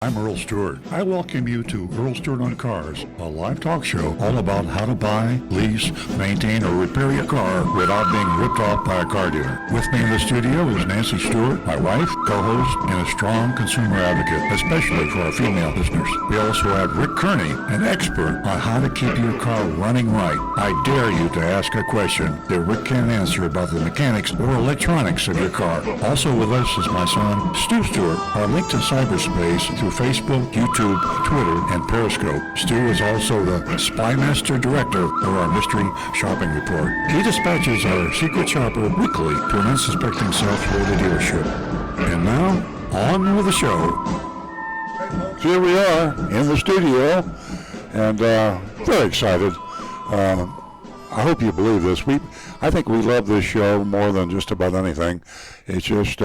I'm Earl Stewart. I welcome you to Earl Stewart on Cars, a live talk show all about how to buy, lease, maintain, or repair your car without being ripped off by a car dealer. With me in the studio is Nancy Stewart, my wife, co-host, and a strong consumer advocate, especially for our female listeners. We also have Rick Kearney, an expert on how to keep your car running right. I dare you to ask a question that Rick can't answer about the mechanics or electronics of your car. Also with us is my son, Stu Stewart, our link to cyberspace through Facebook, YouTube, Twitter, and Periscope. Stu is also the Spy Master Director of our Mystery Shopping Report. He dispatches our Secret Shopper weekly to an unsuspecting self-loaded dealership. And now, on with the show. Here we are in the studio, and very excited. I hope you believe this. I think we love this show more than just about anything. It's just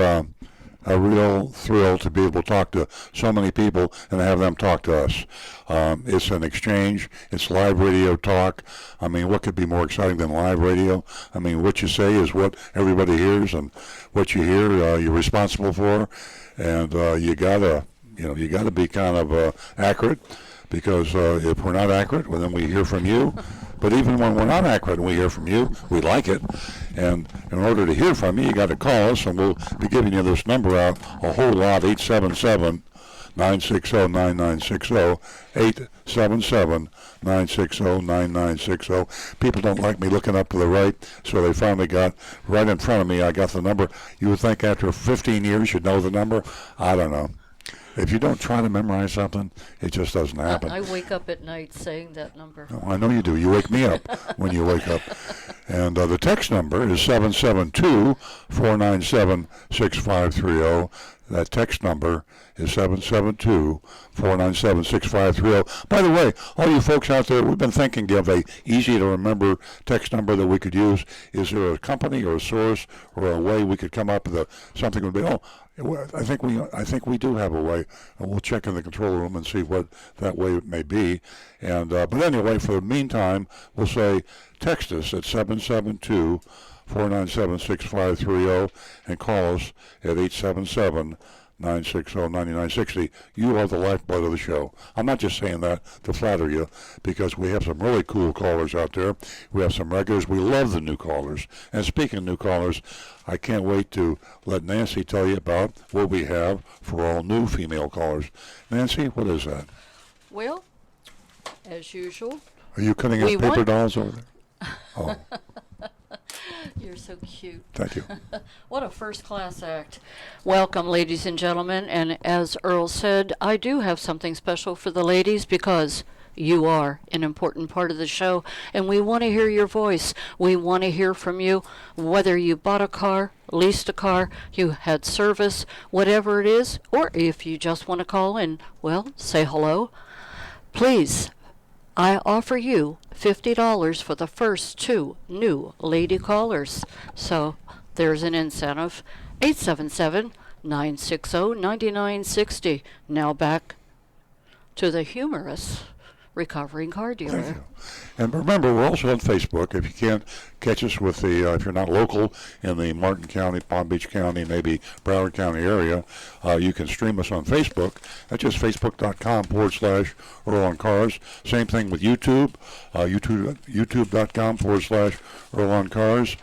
a real thrill to be able to talk to so many people and have them talk to us. It's an exchange. It's live radio talk. I mean, what could be more exciting than live radio? I mean, what you say is what everybody hears, and what you hear, you're responsible for, and you gotta be kind of accurate, because if we're not accurate, well, then we hear from you. But even when we're not accurate and we hear from you, we like it. And in order to hear from you got to call us, and we'll be giving you this number out a whole lot, 877-960-9960, 877-960-9960. People don't like me looking up to the right, so they finally got right in front of me. I got the number. You would think after 15 years you'd know the number. I don't know. If you don't try to memorize something, it just doesn't happen. I wake up at night saying that number. Oh, I know you do. You wake me up when you wake up. And the text number is 772-497-6530. That text number is 772-497-6530. By the way, all you folks out there, we've been thinking of a easy-to-remember text number that we could use. Is there a company or a source or a way we could come up with something that would be, I think we do have a way, and we'll check in the control room and see what that way it may be. And but anyway, for the meantime, we'll say text us at 772-497-6530 and call us at 877-960-9960. You are the lifeblood of the show. I'm not just saying that to flatter you, because we have some really cool callers out there. We have some regulars. We love the new callers. And speaking of new callers, I can't wait to let Nancy tell you about what we have for all new female callers. Nancy, what is that? Well, as usual. Are you cutting up paper dolls over there? Oh. You're so cute. Thank you. What a first-class act. Welcome, ladies and gentlemen. And as Earl said, I do have something special for the ladies, because you are an important part of the show, and we want to hear your voice. We want to hear from you, whether you bought a car, leased a car, you had service, whatever it is, or if you just want to call and, well, say hello. Please, I offer you $50 for the first 2 new lady callers. So there's an incentive. 877-960-9960. Now back to the humorous recovering car dealer. Thank you. And remember, we're also on Facebook. If you can't catch us with if you're not local in the Martin County, Palm Beach County, maybe Broward County area, you can stream us on Facebook. That's just facebook.com/Earl on Cars. Same thing with YouTube, youtube.com/Earl on Cars.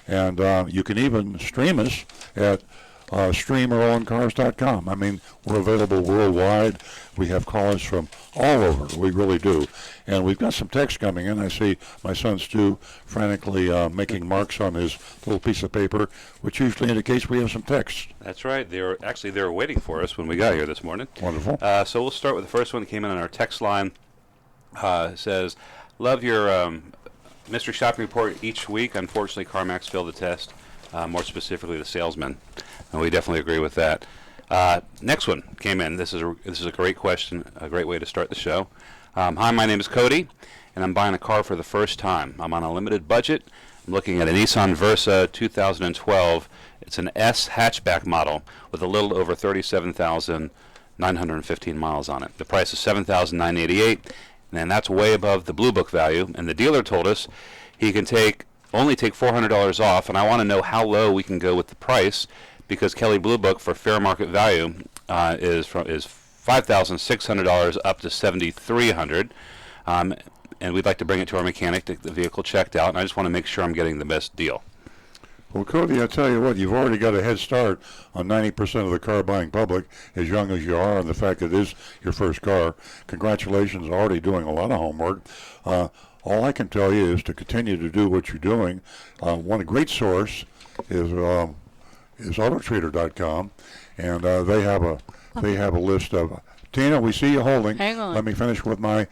And you can even stream us at streamearloncars.com. I mean, we're available worldwide. We have callers from all over. We really do. And we've got some text coming in. I see my son Stu frantically making marks on his little piece of paper, which usually indicates we have some text. That's right. They were waiting for us when we got here this morning. Wonderful. So we'll start with the first one that came in on our text line. It says, love your mystery shopping report each week. Unfortunately, CarMax failed the test, more specifically the salesman. And we definitely agree with that. Next one came in. This is a great question, a great way to start the show. Hi, my name is Cody, and I'm buying a car for the first time. I'm on a limited budget. I'm looking at a Nissan Versa 2012. It's an S hatchback model with a little over 37,915 miles on it. The price is $7,988, and that's way above the Blue Book value. And the dealer told us he can only take $400 off, and I want to know how low we can go with the price, because Kelley Blue Book for fair market value is $5,600 up to $7,300. And we'd like to bring it to our mechanic to get the vehicle checked out. And I just want to make sure I'm getting the best deal. Well, Cody, I tell you what, you've already got a head start on 90% of the car buying public, as young as you are, and the fact that it is your first car. Congratulations, already doing a lot of homework. All I can tell you is to continue to do what you're doing. One great source is Autotrader.com, and they have a list of. Tina, we see you holding. Hang on. Let me finish with my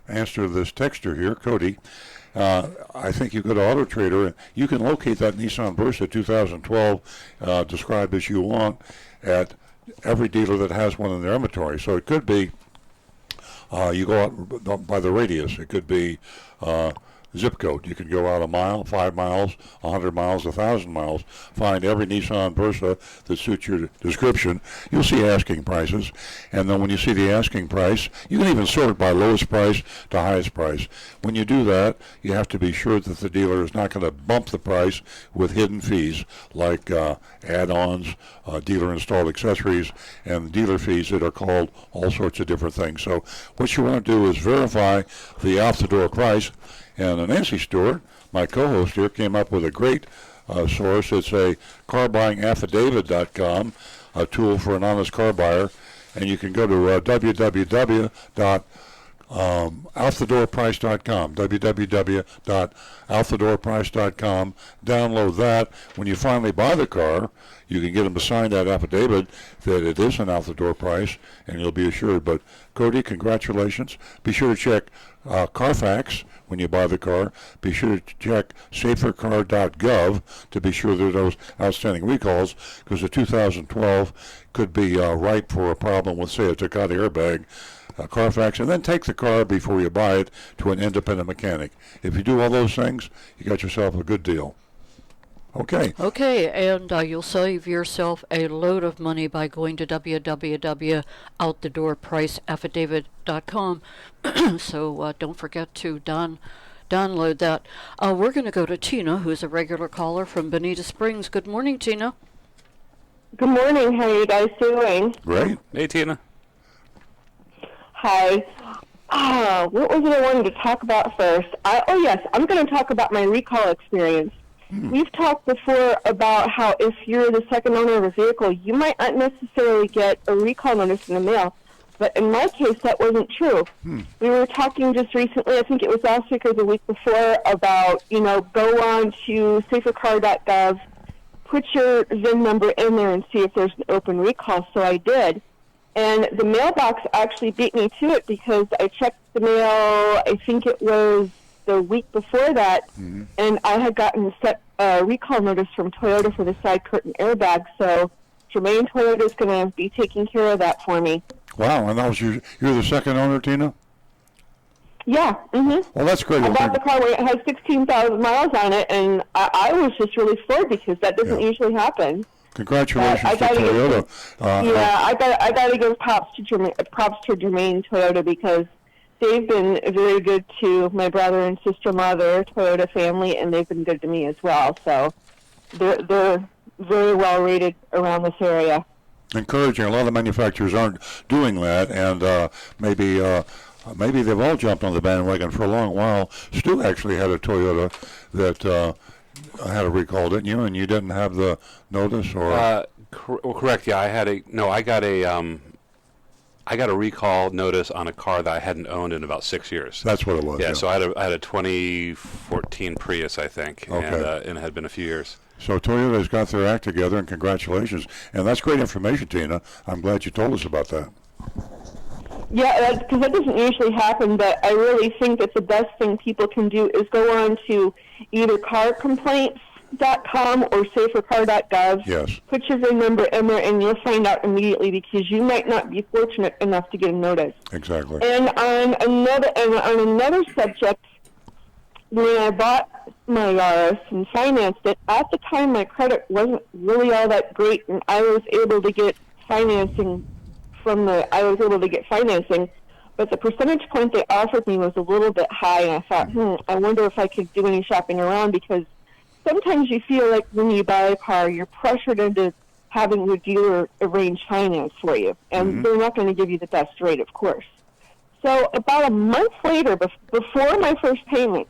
answer to this texter here, Cody. I think you go to AutoTrader, and you can locate that Nissan Versa 2012 described as you want at every dealer that has one in their inventory. So it could be you go out by the radius. It could be zip code. You can go out a mile, 5 miles, 100 miles, 1,000 miles, find every Nissan Versa that suits your description. You'll see asking prices, and then when you see the asking price, you can even sort by lowest price to highest price. When you do that, you have to be sure that the dealer is not going to bump the price with hidden fees like add-ons, dealer-installed accessories, and dealer fees that are called all sorts of different things. So what you want to do is verify the out-the-door price. And the Nancy Stewart, my co-host here, came up with a great source. It's a carbuyingaffidavit.com, a tool for an honest car buyer. And you can go to www.outthedoorprice.com, www.outthedoorprice.com. Download that. When you finally buy the car, you can get them to sign that affidavit that it is an out-the-door price, and you'll be assured. But, Cody, congratulations. Be sure to check Carfax when you buy the car. Be sure to check safercar.gov to be sure there are those outstanding recalls, because the 2012 could be ripe for a problem with, say, a Takata airbag. Carfax, and then take the car before you buy it to an independent mechanic. If you do all those things, you got yourself a good deal. Okay. Okay, and you'll save yourself a load of money by going to www.outthedoorpriceaffidavit.com. So don't forget to download that. We're going to go to Tina, who's a regular caller from Bonita Springs. Good morning, Tina. Good morning. How are you guys doing? Great. Hey, Tina. Hi. What was it I wanted to talk about first? Yes, I'm going to talk about my recall experience. We've talked before about how if you're the second owner of a vehicle, you might not necessarily get a recall notice in the mail. But in my case, that wasn't true. We were talking just recently, I think it was last week or the week before, about, go on to safercar.gov, put your VIN number in there and see if there's an open recall. So I did. And the mailbox actually beat me to it because I checked the mail, I think it was the week before that, and I had gotten a recall notice from Toyota for the side curtain airbag. So Jermaine Toyota is going to be taking care of that for me. Wow, and that was you're the second owner, Tina? Yeah. Well, that's great. I bought the car when it has 16,000 miles on it, and I was just really floored because that doesn't usually happen. Congratulations to Toyota. I got to give props to Jermaine Toyota because they've been very good to my brother and sister-in-law, their Toyota family, and they've been good to me as well. So they're very well rated around this area. Encouraging. A lot of manufacturers aren't doing that, and maybe they've all jumped on the bandwagon for a long while. Stu actually had a Toyota that had a recall, didn't you? And you didn't have the notice, or? Correct. Yeah, I got a recall notice on a car that I hadn't owned in about 6 years. That's what it was. Yeah. So I had a 2014 Prius, I think, and it had been a few years. So Toyota's got their act together, and congratulations. And that's great information, Tina. I'm glad you told us about that. Yeah, because that doesn't usually happen, but I really think that the best thing people can do is go on to either carcomplaints.com or safercar.gov. Yes. Put your VIN number in there, and you'll find out immediately because you might not be fortunate enough to get a notice. Exactly. And on another subject, when I bought my Yaris and financed it, at the time my credit wasn't really all that great, and I was able to get financing but the percentage point they offered me was a little bit high, and I thought, I wonder if I could do any shopping around, because sometimes you feel like when you buy a car, you're pressured into having your dealer arrange finance for you. And they're not going to give you the best rate, of course. So about a month later, before my first payment,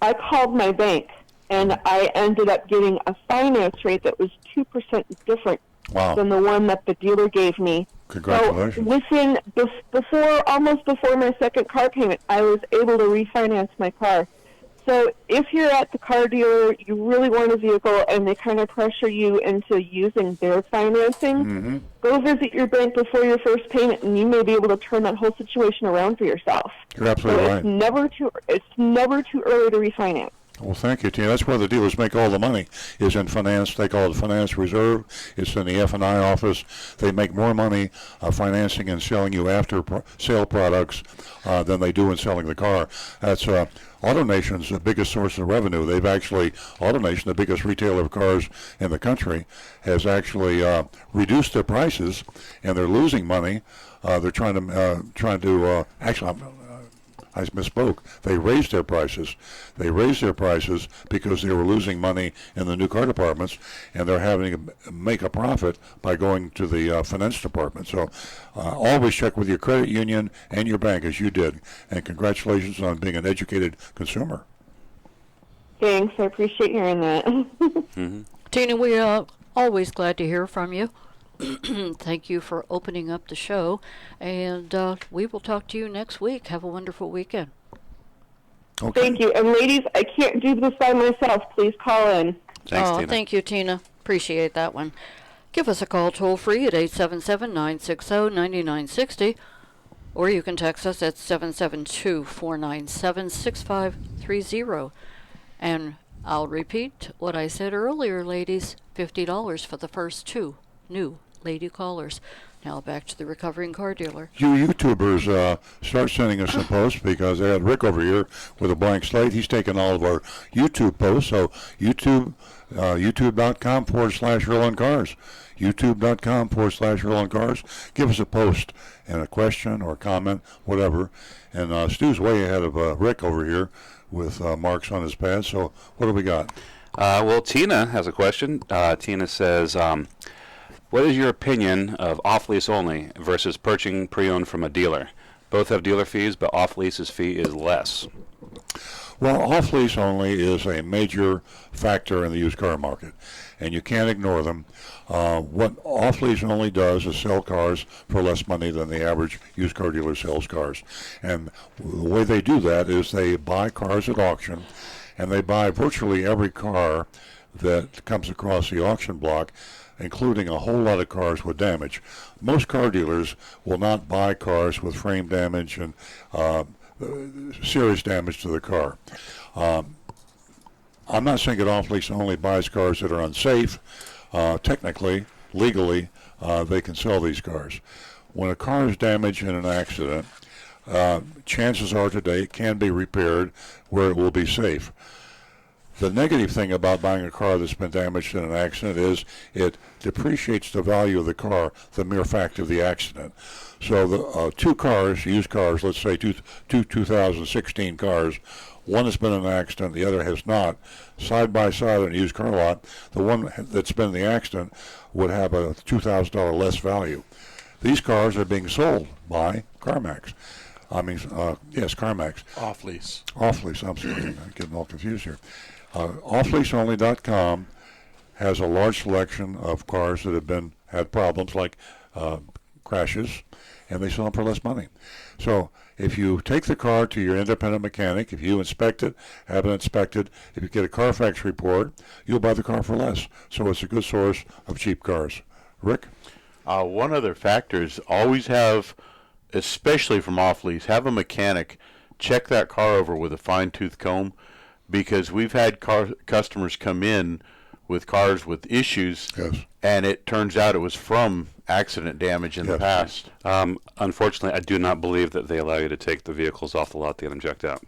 I called my bank, and I ended up getting a finance rate that was 2% different than the one that the dealer gave me. Congratulations. So almost before my second car payment, I was able to refinance my car. So if you're at the car dealer, you really want a vehicle, and they kind of pressure you into using their financing, go visit your bank before your first payment, and you may be able to turn that whole situation around for yourself. You're absolutely right. It's never too early to refinance. Well, thank you, Tina. That's where the dealers make all the money, is in finance. They call it finance reserve. It's in the F&I office. They make more money financing and selling you after-sale products than they do in selling the car. That's AutoNation's the biggest source of revenue. They've actually, AutoNation, the biggest retailer of cars in the country, has actually reduced their prices, and they're losing money. They're trying to I misspoke. They raised their prices. They raised their prices because they were losing money in the new car departments, and they're having to make a profit by going to the finance department. So always check with your credit union and your bank, as you did. And congratulations on being an educated consumer. Thanks. I appreciate hearing that. Tina, we are always glad to hear from you. Thank you for opening up the show, and we will talk to you next week. Have a wonderful weekend. Okay. Thank you. And ladies, I can't do this by myself. Please call in. Thanks, Tina. Thank you, Tina. Appreciate that one. Give us a call toll-free at 877-960-9960, or you can text us at 772-497-6530. And I'll repeat what I said earlier, ladies. $50 for the first two new lady callers. Now back to the recovering car dealer. You YouTubers start sending us some posts, because I had Rick over here with a blank slate. He's taking all of our YouTube posts. So youtube.com/Earl on Cars. youtube.com/Earl on Cars. Give us a post and a question or comment, whatever. And Stu's way ahead of Rick over here with marks on his pad. So what do we got? Well, Tina has a question. Tina says, what is your opinion of off-lease only versus purchasing pre-owned from a dealer? Both have dealer fees, but off-lease's fee is less. Well, off-lease only is a major factor in the used car market, and you can't ignore them. What off-lease only does is sell cars for less money than the average used car dealer sells cars. And the way they do that is they buy cars at auction, and they buy virtually every car that comes across the auction block, including a whole lot of cars with damage. Most car dealers will not buy cars with frame damage and serious damage to the car. I'm not saying that off-lease only buys cars that are unsafe. Technically, legally, they can sell these cars. When a car is damaged in an accident, chances are today it can be repaired where it will be safe. The negative thing about buying a car that's been damaged in an accident is it depreciates the value of the car, the mere fact of the accident. So the two cars, used cars, let's say two 2016 cars, one has been in an accident, the other has not, side by side in a used car lot, the one that's been in the accident would have a $2,000 less value. These cars are being sold by CarMax. Yes, CarMax. Off-lease. Off-lease, I'm sorry, I'm getting all confused here. Offleaseonly.com has a large selection of cars that have had problems like crashes, and they sell them for less money. So if you take the car to your independent mechanic, if you inspect it, have it inspected, if you get a Carfax report, you'll buy the car for less. So it's a good source of cheap cars. Rick? One other factor is always have, especially from off-lease, have a mechanic check that car over with a fine-tooth comb, because we've had customers come in with cars with issues, yes, and it turns out it was from accident damage in the past. Unfortunately, I do not believe that they allow you to take the vehicles off the lot they inject out.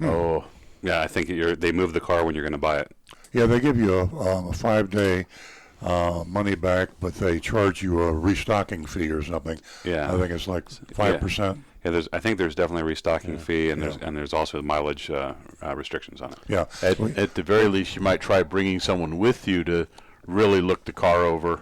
Oh. Yeah, I think they move the car when you're going to buy it. Yeah, they give you a 5-day money back, but they charge you a restocking fee or something. Yeah. I think it's like 5%. Yeah, I think there's definitely a restocking fee, and there's also mileage restrictions on it. Yeah. At the very least, you might try bringing someone with you to really look the car over.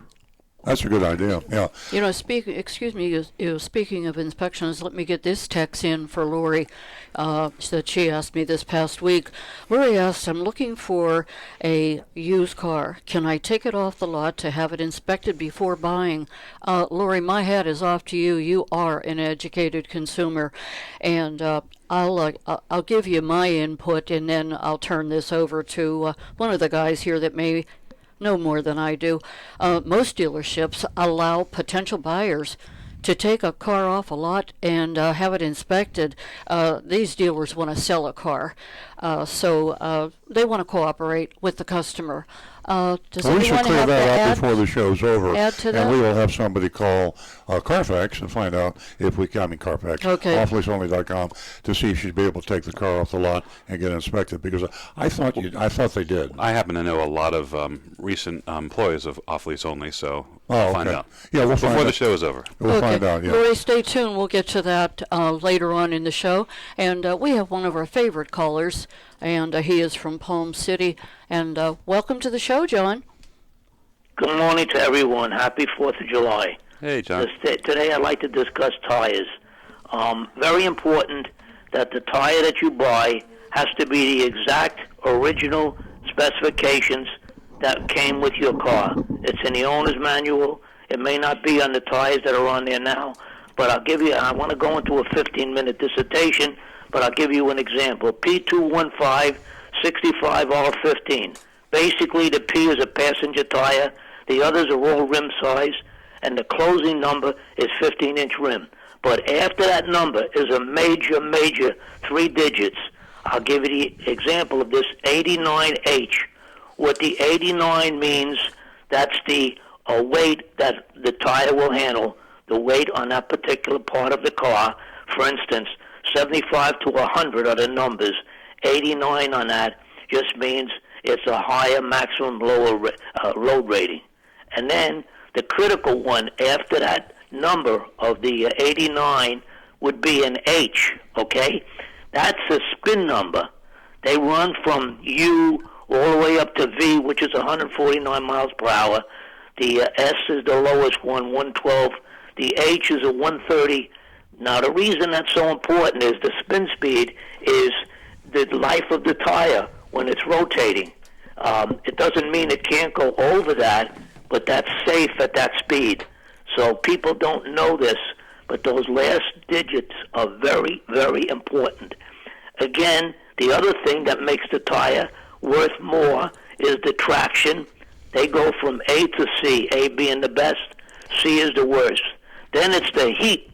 That's a good idea. Yeah. You know, speaking of inspections, let me get this text in for Lori. That she asked me this past week. Lori asked, I'm looking for a used car. Can I take it off the lot to have it inspected before buying? Lori, my hat is off to you. You are an educated consumer. And I'll give you my input, and then I'll turn this over to one of the guys here that may know more than I do. Most dealerships allow potential buyers to take a car off a lot and have it inspected. These dealers want to sell a car, so they want to cooperate with the customer. Does We should anyone clear have to that add? up before the show's over. add to And that? we will have somebody call Carfax and find out if we can, Carfax, Okay. offleaseonly.com, to see if she'd be able to take the car off the lot and get it inspected, because I thought they did. I happen to know a lot of recent employees of Off Lease Only, so Oh, I'll find okay. out. Yeah, we'll Before find the out. show is over. We'll find out, yeah. Lori, stay tuned. We'll get to that later on in the show. And we have one of our favorite callers, and he is from Palm City. And welcome to the show, John. Good morning to everyone. Happy 4th of July. Hey, John. Today I'd like to discuss tires. Very important that the tire that you buy has to be the exact original specifications that came with your car. It's in the owner's manual. It may not be on the tires that are on there now, but I want to go into a 15-minute dissertation, but I'll give you an example. P215 65R15. Basically, the P is a passenger tire. The others are all rim size, and the closing number is 15-inch rim. But after that number is a major 3 digits. I'll give you the example of this 89H. What the 89 means, that's the weight that the tire will handle, the weight on that particular part of the car. For instance, 75 to 100 are the numbers. 89 on that just means it's a higher maximum lower road rating. And then the critical one after that number of the 89 would be an H, okay? That's a spin number. They run from U all the way up to V, which is 149 miles per hour. The S is the lowest one, 112. The H is a 130. Now, the reason that's so important is the spin speed is the life of the tire when it's rotating. It doesn't mean it can't go over that, but that's safe at that speed. So people don't know this, but those last digits are very, very important. Again, the other thing that makes the tire worth more is the traction. They go from A to C, A being the best, C is the worst. Then it's the heat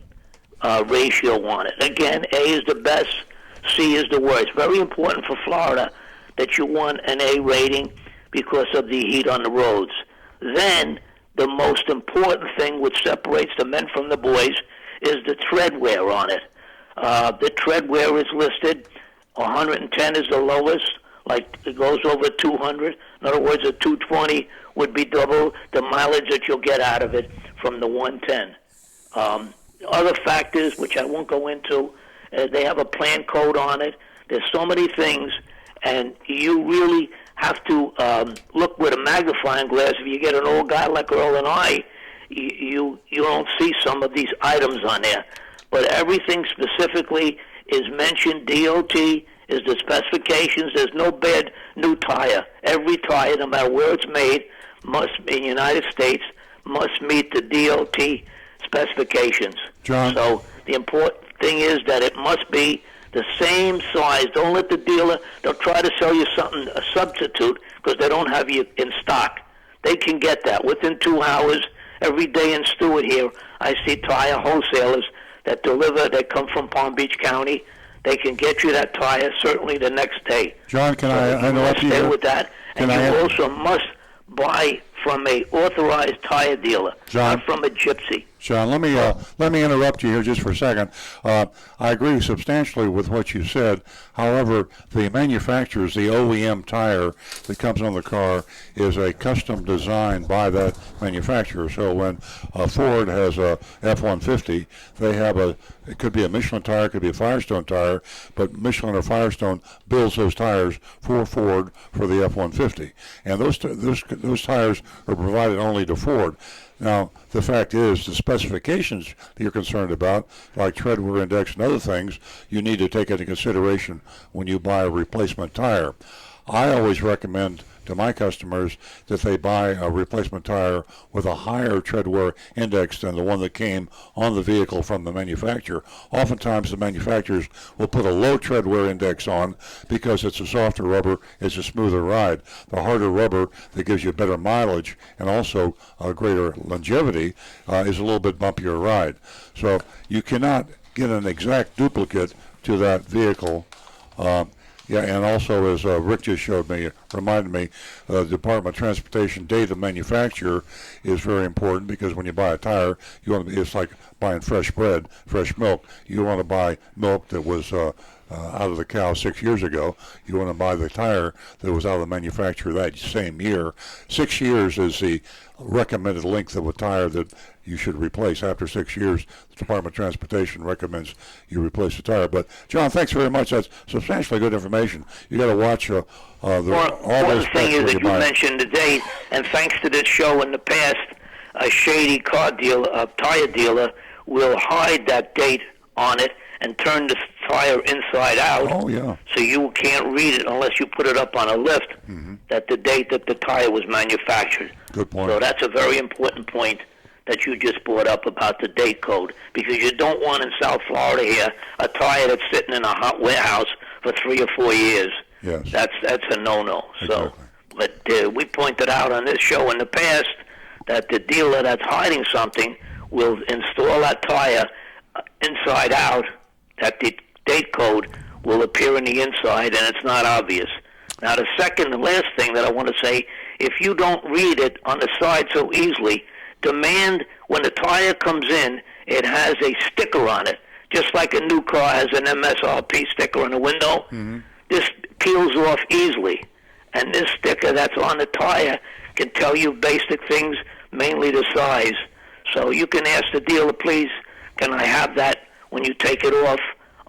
ratio on it. Again, A is the best, C is the worst. Very important for Florida that you want an A rating because of the heat on the roads. Then, the most important thing which separates the men from the boys is the tread wear on it. The tread wear is listed. 110 is the lowest, like it goes over 200. In other words, a 220 would be double the mileage that you'll get out of it from the 110. Other factors, which I won't go into, they have a plan code on it. There's so many things, and you really have to look with a magnifying glass. If you get an old guy like Earl and I, you don't see some of these items on there. But everything specifically is mentioned. DOT is the specifications. There's no bad new tire. Every tire, no matter where it's made, must in the United States must meet the DOT specifications. John? So the important thing is that it must be the same size. Don't let the dealer, they'll try to sell you something, a substitute, because they don't have you in stock. They can get that within 2 hours. Every day in Stewart here, I see tire wholesalers that deliver. They come from Palm Beach County. They can get you that tire certainly the next day. John, can I You interrupt must you stay here? with that. Can And I you have- also must buy from a authorized tire dealer, John? not from a gypsy. John, let me interrupt you here just for a second. I agree substantially with what you said. However, the manufacturer's, the OEM tire that comes on the car is a custom design by that manufacturer. So when Ford has a F-150, they have a It could be a Michelin tire, it could be a Firestone tire, but Michelin or Firestone builds those tires for Ford for the F-150. And those tires are provided only to Ford. Now, the fact is, the specifications that you're concerned about, like tread wear index and other things, you need to take into consideration when you buy a replacement tire. I always recommend to my customers that they buy a replacement tire with a higher tread wear index than the one that came on the vehicle from the manufacturer. Oftentimes the manufacturers will put a low tread wear index on because it's a softer rubber, it's a smoother ride. The harder rubber that gives you better mileage and also a greater longevity is a little bit bumpier ride. So you cannot get an exact duplicate to that vehicle. Yeah, and also, as Rick just showed me, reminded me, the Department of Transportation date of manufacture is very important, because when you buy a tire, you want to be, it's like buying fresh bread, fresh milk. You want to buy milk that was out of the cow 6 years ago. You want to buy the tire that was out of the manufacturer that same year. 6 years is the recommended length of a tire that you should replace. After 6 years, the Department of Transportation recommends you replace the tire. But John, thanks very much. That's substantially good information. You got to watch all those thing is that you buy. mentioned today, and thanks to this show in the past, a shady car dealer, a tire dealer, will hide that date on it and turn the tire inside out. Oh, yeah. So you can't read it unless you put it up on a lift, that the date that the tire was manufactured. Good point. So that's a very important point that you just brought up about the date code, because you don't want in South Florida here a tire that's sitting in a hot warehouse for 3 or 4 years. Yes. That's a no-no. So, Exactly. but we pointed out on this show in the past that the dealer that's hiding something will install that tire inside out, that the date code will appear in the inside, and it's not obvious. Now, the last thing that I want to say, if you don't read it on the side so easily, demand when the tire comes in, it has a sticker on it, just like a new car has an MSRP sticker on the window. This peels off easily, and this sticker that's on the tire can tell you basic things, mainly the size. So you can ask the dealer, please, can I have that when you take it off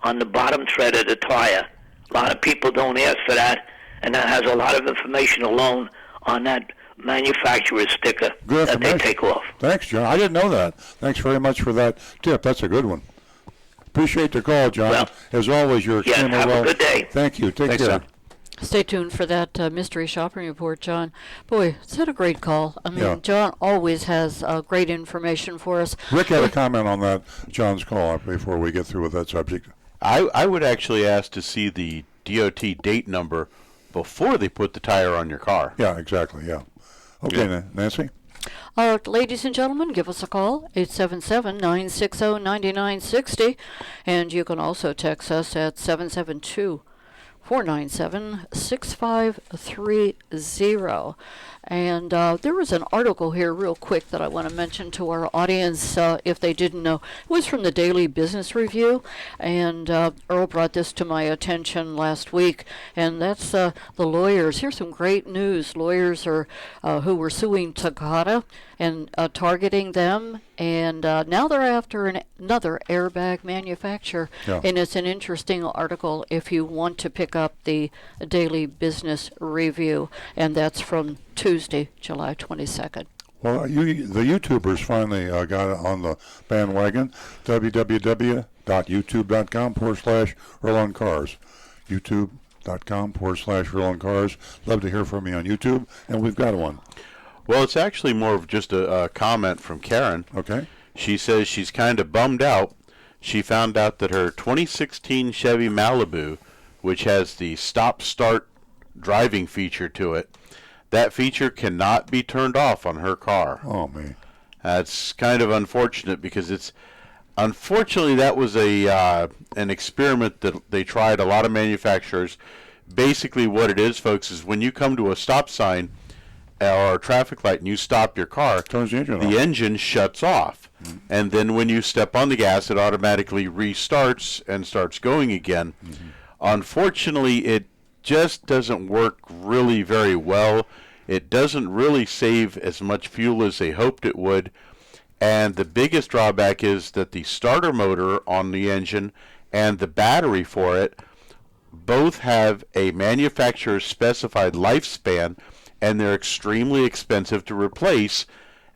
on the bottom tread of the tire? A lot of people don't ask for that, and that has a lot of information alone on that manufacturer's sticker Good that they information. take off. Thanks, John. I didn't know that. Thanks very much for that tip. That's a good one. Appreciate the call, John. Well, as always, you're yes, extremely have a well. good day. Thank you. Take Thanks, care. John. Stay tuned for that mystery shopping report, John. Boy, it's had a great call. I mean, Yeah. John always has great information for us. Rick had a comment on that, John's call, before we get through with that subject. I would actually ask to see the DOT date number before they put the tire on your car. Yeah, exactly, yeah. Okay, Yeah. Nancy? Ladies and gentlemen, give us a call, 877-960-9960, and you can also text us at 772-497-6530. And there was an article here real quick that I want to mention to our audience if they didn't know. It was from the Daily Business Review, and Earl brought this to my attention last week, and that's the lawyers. Here's some great news. Lawyers are who were suing Takata and targeting them, and now they're after another airbag manufacturer. Yeah. And it's an interesting article if you want to pick up the Daily Business Review, and that's from Tuesday, July 22nd. Well, the YouTubers finally got on the bandwagon. www.youtube.com/Earl on Cars. youtube.com/Earl on Cars. Love to hear from you on YouTube, and we've got one. Well, it's actually more of just a comment from Karen. Okay. She says she's kind of bummed out. She found out that her 2016 Chevy Malibu, which has the stop-start driving feature to it, that feature cannot be turned off on her car. Oh, man. That's kind of unfortunate, because unfortunately that was an experiment that they tried. A lot of manufacturers. Basically what it is, folks, is when you come to a stop sign or a traffic light and you stop your car, Turns the engine off. the engine shuts off. And then when you step on the gas, it automatically restarts and starts going again. Unfortunately, it just doesn't work really very well. It doesn't really save as much fuel as they hoped it would. And the biggest drawback is that the starter motor on the engine and the battery for it both have a manufacturer's specified lifespan, and they're extremely expensive to replace.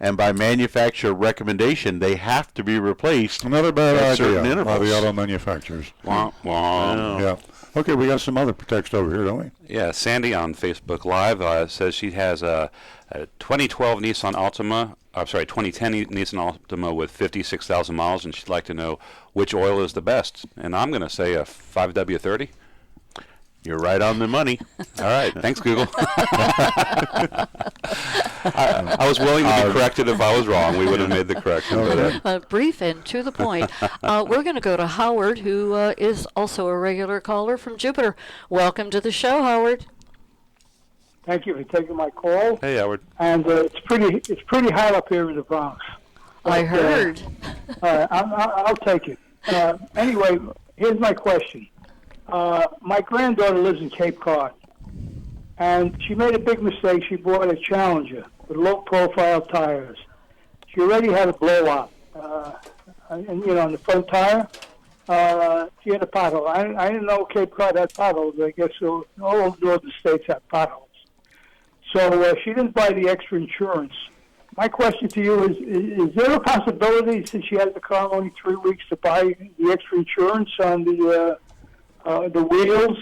And by manufacturer recommendation, they have to be replaced. Another bad at idea certain by intervals. the auto manufacturers. Wah, wah. Yeah. Okay, we got some other text over here, don't we? Yeah, Sandy on Facebook Live says she has a 2012 Nissan Altima. I'm sorry, 2010 Nissan Altima with 56,000 miles, and she'd like to know which oil is the best. And I'm going to say a 5W30. You're right on the money. All right, thanks, Google. I was willing to be corrected if I was wrong. We would have made the correction. But, Brief and to the point. We're going to go to Howard, who is also a regular caller from Jupiter. Welcome to the show, Howard. Thank you for taking my call. hey, Howard. And it's pretty hot up here in the Bronx. I heard. I'll take it. Anyway, here's my question. My granddaughter lives in Cape Cod, and she made a big mistake. She bought a Challenger with low-profile tires. She already had a blowout, and on the front tire, she had a pothole. I didn't know Cape Cod had potholes. I guess all northern states have potholes. So she didn't buy the extra insurance. My question to you is there a possibility, since she has the car only 3 weeks, to buy the extra insurance on the wheels?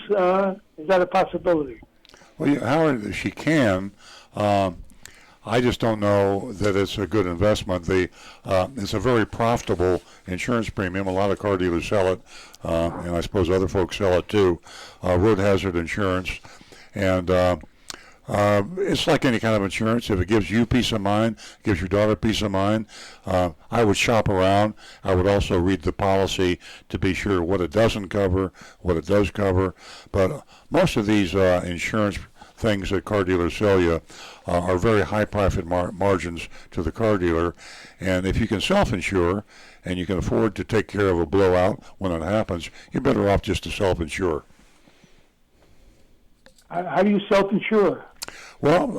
Is that a possibility? Well, Howard, she can. I just don't know that it's a good investment. It's a very profitable insurance premium. A lot of car dealers sell it, and I suppose other folks sell it too. Road hazard insurance, and it's like any kind of insurance. If it gives you peace of mind, gives your daughter peace of mind, I would shop around. I would also read the policy to be sure what it doesn't cover, what it does cover. But most of these insurance things that car dealers sell you are very high profit margins to the car dealer. And if you can self-insure and you can afford to take care of a blowout when it happens, you're better off just to self-insure. How do you self-insure? Well,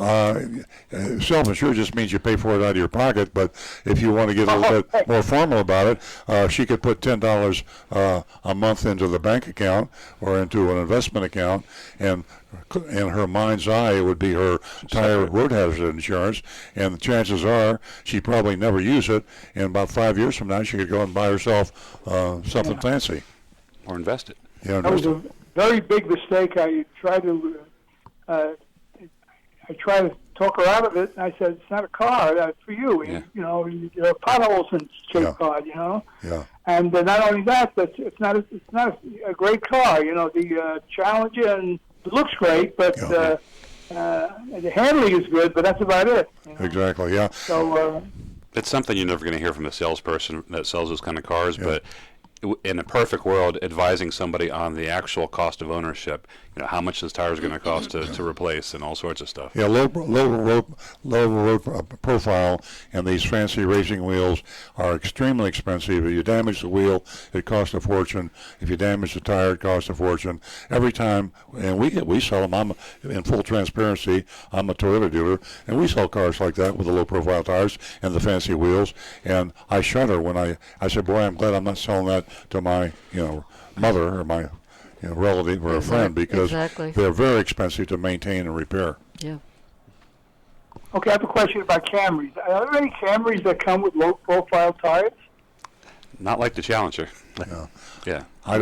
self-insure just means you pay for it out of your pocket, but if you want to get a little bit more formal about it, she could put $10 a month into the bank account or into an investment account, and in her mind's eye, it would be her tire road hazard insurance, and the chances are she'd probably never use it, and about 5 years from now, she could go and buy herself something fancy. Or invest it. Yeah, That was a very big mistake. I tried to talk her out of it, and I said, "It's not a car. That's for you. Yeah. There are potholes in Cape Cod. Yeah. And not only that, but it's not a great car. The Challenger, and it looks great, but the handling is good. But that's about it. Exactly. Yeah. So It's something you're never going to hear from a salesperson that sells those kind of cars, Yeah. but in a perfect world, advising somebody on the actual cost of ownership, how much this tire is going to cost to replace and all sorts of stuff. Yeah, low road profile, and these fancy racing wheels are extremely expensive. If you damage the wheel, it costs a fortune. If you damage the tire, it costs a fortune. Every time, and we sell them. I'm in full transparency. I'm a Toyota dealer, and we sell cars like that with the low profile tires and the fancy wheels. And I shudder when I said, "Boy, I'm glad I'm not selling that to my mother or my relative or a friend, because they're very expensive to maintain and repair." Yeah. okay, I have a question about Camrys. Are there any Camrys that come with low-profile tires? Not like the Challenger. Yeah. Yeah. I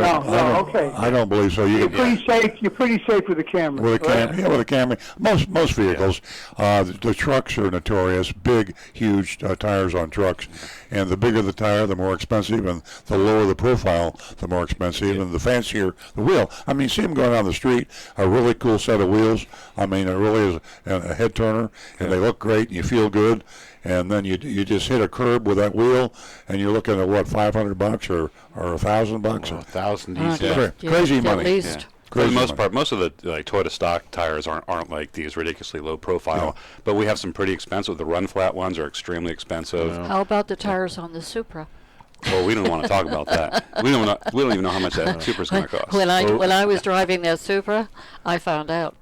don't believe so. You're pretty safe. You're pretty safe with a Camry. With a Camry, yeah, with a Camry. Most vehicles, the trucks are notorious. Big, huge tires on trucks, and the bigger the tire, the more expensive, and the lower the profile, the more expensive, and the fancier the wheel. I mean, see them going down the street, a really cool set of wheels. I mean, it really is a head turner, and they look great, and you feel good. And then you just hit a curb with that wheel, and you're looking at what, $500 or $1,000 bucks? $1,000 crazy money. At least. For the most part, most of the Toyota stock tires aren't like these ridiculously low profile, but we have some pretty expensive. The run flat ones are extremely expensive. How about the tires on the Supra? Well, we don't want to talk about that. We don't even know how much that Supra's going to cost. When I was driving that Supra, I found out.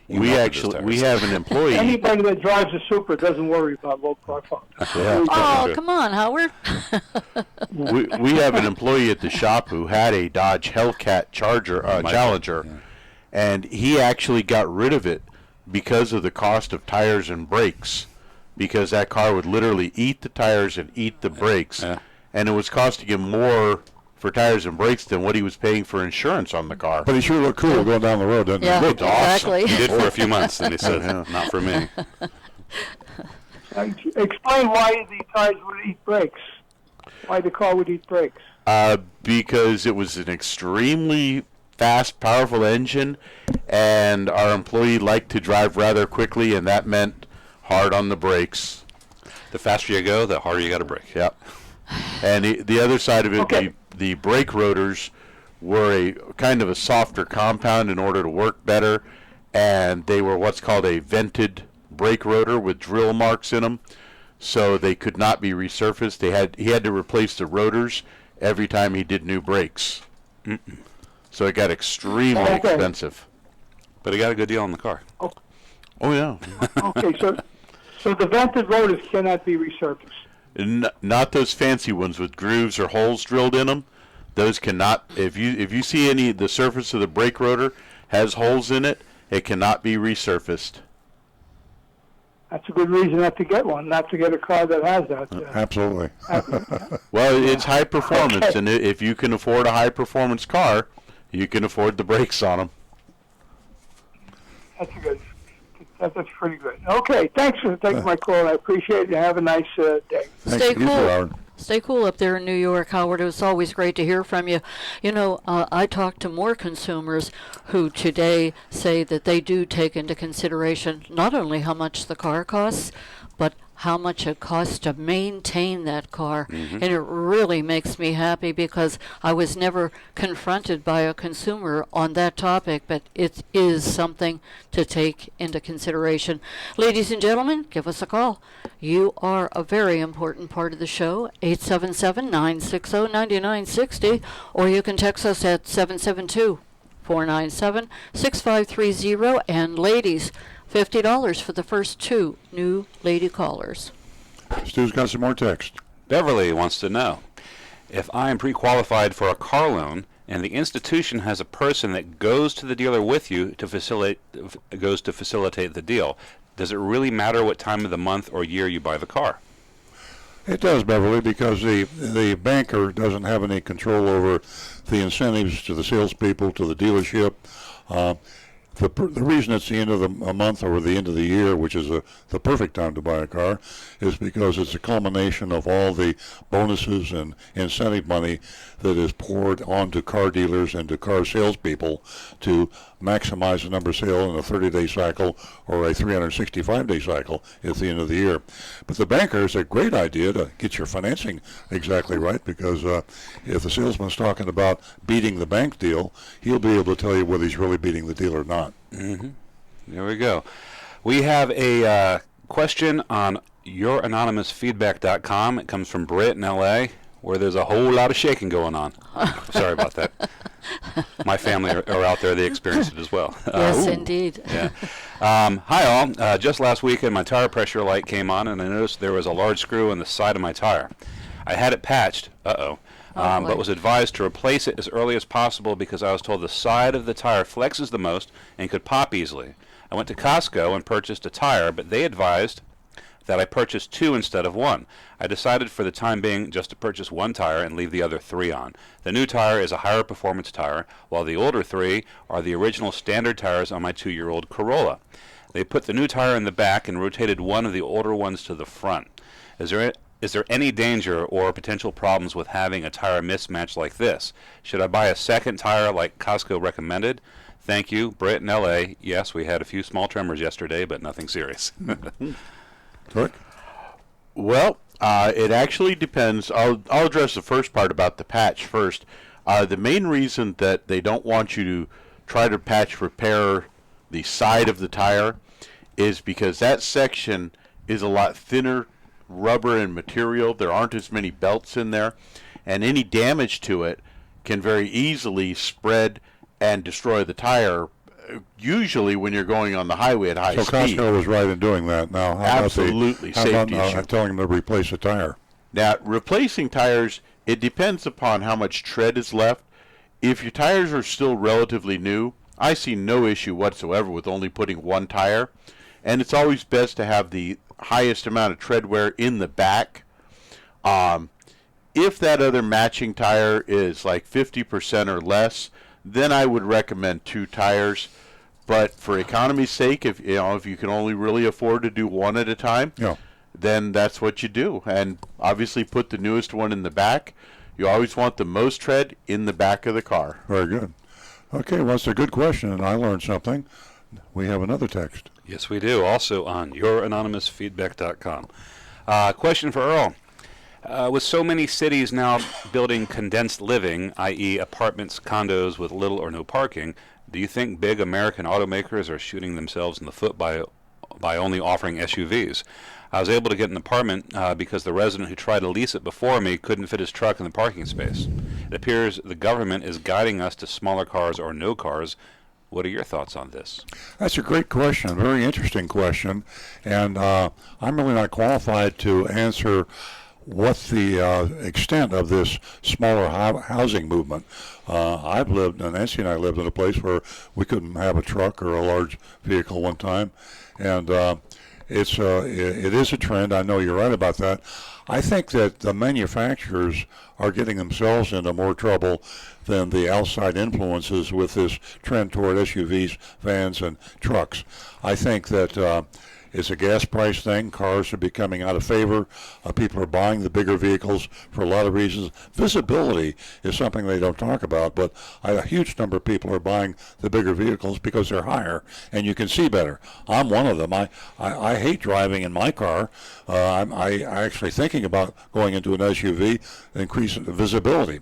You We melted those actually tires. have an employee. Anybody that drives a Supra doesn't worry about low car parts. Oh, come on, Howard. we have an employee at the shop who had a Dodge Hellcat Challenger, and he actually got rid of it because of the cost of tires and brakes, because that car would literally eat the tires and eat the brakes, and it was costing him more for tires and brakes than what he was paying for insurance on the car. But he sure looked cool going down the road, didn't Yeah, he? Looked awesome. exactly. He did for a few months, and he said, not for me. Explain why the tires would eat brakes. Why the car would eat brakes. Because it was an extremely fast, powerful engine, and our employee liked to drive rather quickly, and that meant hard on the brakes. The faster you go, the harder you got to brake. Yep. And the other side of it, Okay. the brake rotors were a kind of a softer compound in order to work better, and they were what's called a vented brake rotor with drill marks in them, so they could not be resurfaced. He had to replace the rotors every time he did new brakes. So it got extremely expensive. But he got a good deal on the car. Oh yeah. Okay, so the vented rotors cannot be resurfaced. Not those fancy ones with grooves or holes drilled in them. Those cannot. If you see the surface of the brake rotor has holes in it, it cannot be resurfaced. That's a good reason not to get one, not to get a car that has that. Absolutely. Well, it's high performance, Okay. and if you can afford a high performance car, you can afford the brakes on them. That's good. That's pretty good. Okay, thanks for taking my call. I appreciate it. Have a nice day. Stay You too, cool. Howard. Stay cool up there in New York, Howard. It was always great to hear from you. You know, I talk to more consumers who today say that they do take into consideration not only how much the car costs, but how much it costs to maintain that car. And it really makes me happy because I was never confronted by a consumer on that topic, but it is something to take into consideration. Ladies and gentlemen, give us a call. You are a very important part of the show, 877-960-9960, or you can text us at 772-497-6530. And ladies, $50 for the first 2 new lady callers. Stu's got some more text. Beverly wants to know, if I am pre-qualified for a car loan and the institution has a person that goes to the dealer with you to facilitate the deal, does it really matter what time of the month or year you buy the car? It does, Beverly, because the banker doesn't have any control over the incentives to the salespeople, to the dealership. The reason it's the end of a month or the end of the year, which is the perfect time to buy a car, is because it's a culmination of all the bonuses and incentive money that is poured onto car dealers and to car salespeople to maximize the number of sales in a 30-day cycle or a 365-day cycle at the end of the year. But the banker is a great idea to get your financing exactly right, because if the salesman's talking about beating the bank deal, he'll be able to tell you whether he's really beating the deal or not. There we go. We have a question on youranonymousfeedback.com. It comes from Britt in L.A., where there's a whole lot of shaking going on. Sorry about that. My family are out there. They experience it as well. Yes, indeed. Yeah. Hi, all. Just last weekend, my tire pressure light came on, and I noticed there was a large screw in the side of my tire. I had it patched. But was advised to replace it as early as possible because I was told the side of the tire flexes the most and could pop easily. I went to Costco and purchased a tire, but they advised that I purchase 2 instead of 1. I decided for the time being just to purchase 1 tire and leave the other 3 on. The new tire is a higher performance tire, while the older 3 are the original standard tires on my 2-year-old Corolla. They put the new tire in the back and rotated one of the older ones to the front. Is there any danger or potential problems with having a tire mismatch like this? Should I buy a second tire like Costco recommended? Thank you, Britt in L.A. Yes, we had a few small tremors yesterday, but nothing serious. Rick? Well, it actually depends. I'll address the first part about the patch first. The main reason that they don't want you to try to patch repair the side of the tire is because that section is a lot thinner rubber and material. There aren't as many belts in there, and any damage to it can very easily spread and destroy the tire usually when you're going on the highway at high So speed. Costco was right in doing that. Now, how Absolutely, about safety issue. telling them to replace a tire? Now, replacing tires, it depends upon how much tread is left. If your tires are still relatively new, I see no issue whatsoever with only putting one tire. And it's always best to have the highest amount of tread wear in the back. If that other matching tire is like 50% or less, then I would recommend 2 tires. But for economy's sake, if you can only really afford to do one at a time, Yeah. then that's what you do. And obviously put the newest one in the back. You always want the most tread in the back of the car. Very good. Okay, well, it's a good question, and I learned something. We have another text. Yes, we do. Also on youranonymousfeedback.com. Question for Earl. With so many cities now building condensed living, i.e. apartments, condos with little or no parking, do you think big American automakers are shooting themselves in the foot by only offering SUVs? I was able to get an apartment because the resident who tried to lease it before me couldn't fit his truck in the parking space. It appears the government is guiding us to smaller cars or no cars. What are your thoughts on this? That's a great question, very interesting question, and I'm really not qualified to answer what the extent of this smaller housing movement. I've lived, and Nancy and I lived in a place where we couldn't have a truck or a large vehicle one time, and it is a trend. I know you're right about that. I think that the manufacturers are getting themselves into more trouble than the outside influences with this trend toward SUVs, vans, and trucks. I think that it's a gas price thing. Cars are becoming out of favor. People are buying the bigger vehicles for a lot of reasons. Visibility is something they don't talk about, but a huge number of people are buying the bigger vehicles because they're higher and you can see better. I'm one of them. I hate driving in my car. I'm actually thinking about going into an SUV, increasing the visibility.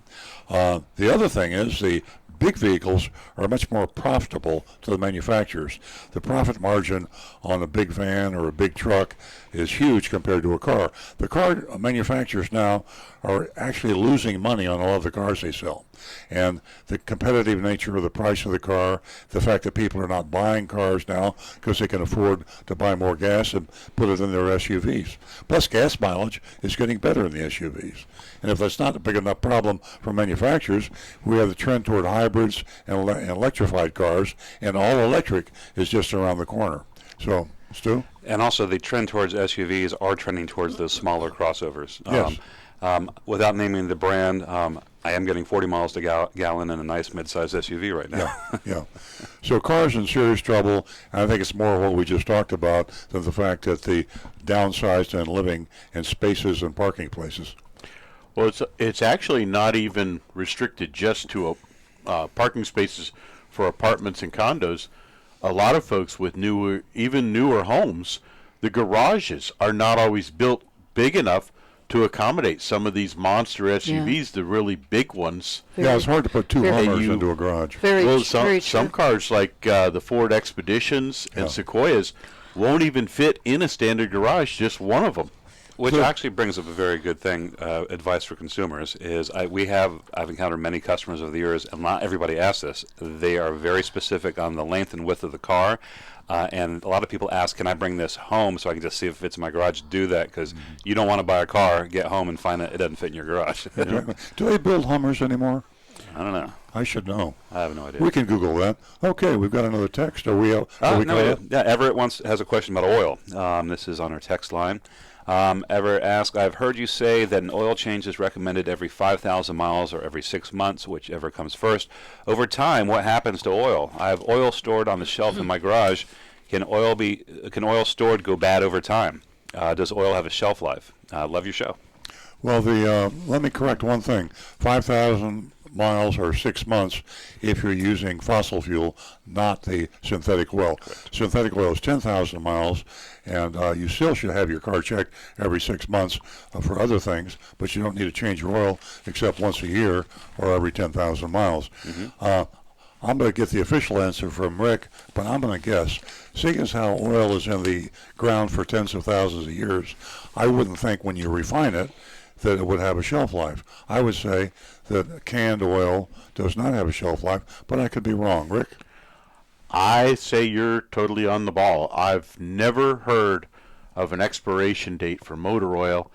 The other thing is the big vehicles are much more profitable to the manufacturers. The profit margin on a big van or a big truck is huge compared to a car. The car manufacturers now are actually losing money on a lot of the cars they sell. And the competitive nature of the price of the car, the fact that people are not buying cars now because they can afford to buy more gas and put it in their SUVs. Plus, gas mileage is getting better in the SUVs. And if that's not a big enough problem for manufacturers, we have the trend toward hybrids and electrified cars, and all electric is just around the corner. So, Stu? And also the trend towards SUVs are trending towards those smaller crossovers. Yes. Without naming the brand, I am getting 40 miles to gallon in a nice mid-sized SUV right now. Yeah. So cars in serious trouble, and I think it's more what we just talked about than the fact that the downsized and living in spaces and parking places. Well, it's actually not even restricted just to parking spaces for apartments and condos. A lot of folks with even newer homes, the garages are not always built big enough to accommodate some of these monster SUVs, the really big ones. Yeah, it's hard to put two Hummers into a garage. Some cars like the Ford Expeditions and Sequoias won't even fit in a standard garage, just one of them. Which actually brings up a very good thing, advice for consumers, is I've encountered many customers over the years, and not everybody asks this. They are very specific on the length and width of the car, and a lot of people ask, can I bring this home so I can just see if it fits in my garage? Do that, because you don't want to buy a car, get home, and find that it doesn't fit in your garage. Exactly. Do they build Hummers anymore? I don't know. I should know. I have no idea. We can Google that. Okay, we've got another text. Yeah, Everett has a question about oil. This is on our text line. Everett asks, I've heard you say that an oil change is recommended every 5,000 miles or every 6 months, whichever comes first. Over time, what happens to oil? I have oil stored on the shelf in my garage. Can oil stored go bad over time? Does oil have a shelf life? Love your show. Well, let me correct one thing. 5,000 miles or 6 months if you're using fossil fuel, not the synthetic oil. Correct. Synthetic oil is 10,000 miles, and you still should have your car checked every 6 months for other things, but you don't need to change your oil except once a year or every 10,000 miles. I'm going to get the official answer from Rick, but I'm going to guess. Seeing as how oil is in the ground for tens of thousands of years, I wouldn't think when you refine it that it would have a shelf life. I would say that canned oil does not have a shelf life, but I could be wrong. Rick? I say you're totally on the ball. I've never heard of an expiration date for motor oil,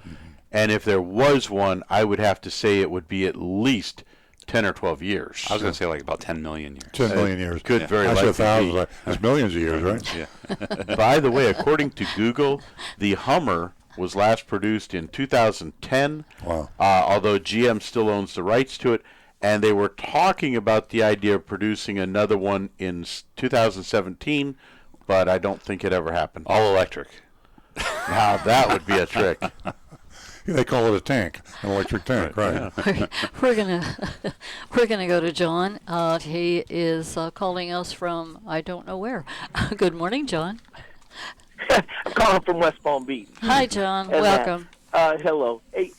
and if there was one, I would have to say it would be at least 10 or 12 years. I was going to say like about 10 million years. 10 million years. Could very I likely said thousands. be. That's millions of years, right? Yeah. By the way, according to Google, the Hummer was last produced in 2010, Wow. although GM still owns the rights to it, and they were talking about the idea of producing another one in 2017, but I don't think it ever happened. All electric. Now, that would be a trick. They call it a tank, an electric tank, right? Yeah. We're gonna go to John. He is calling us from I don't know where. Good morning, John. I'm calling from West Palm Beach. Hi, John. And, Welcome. Hello. Hey,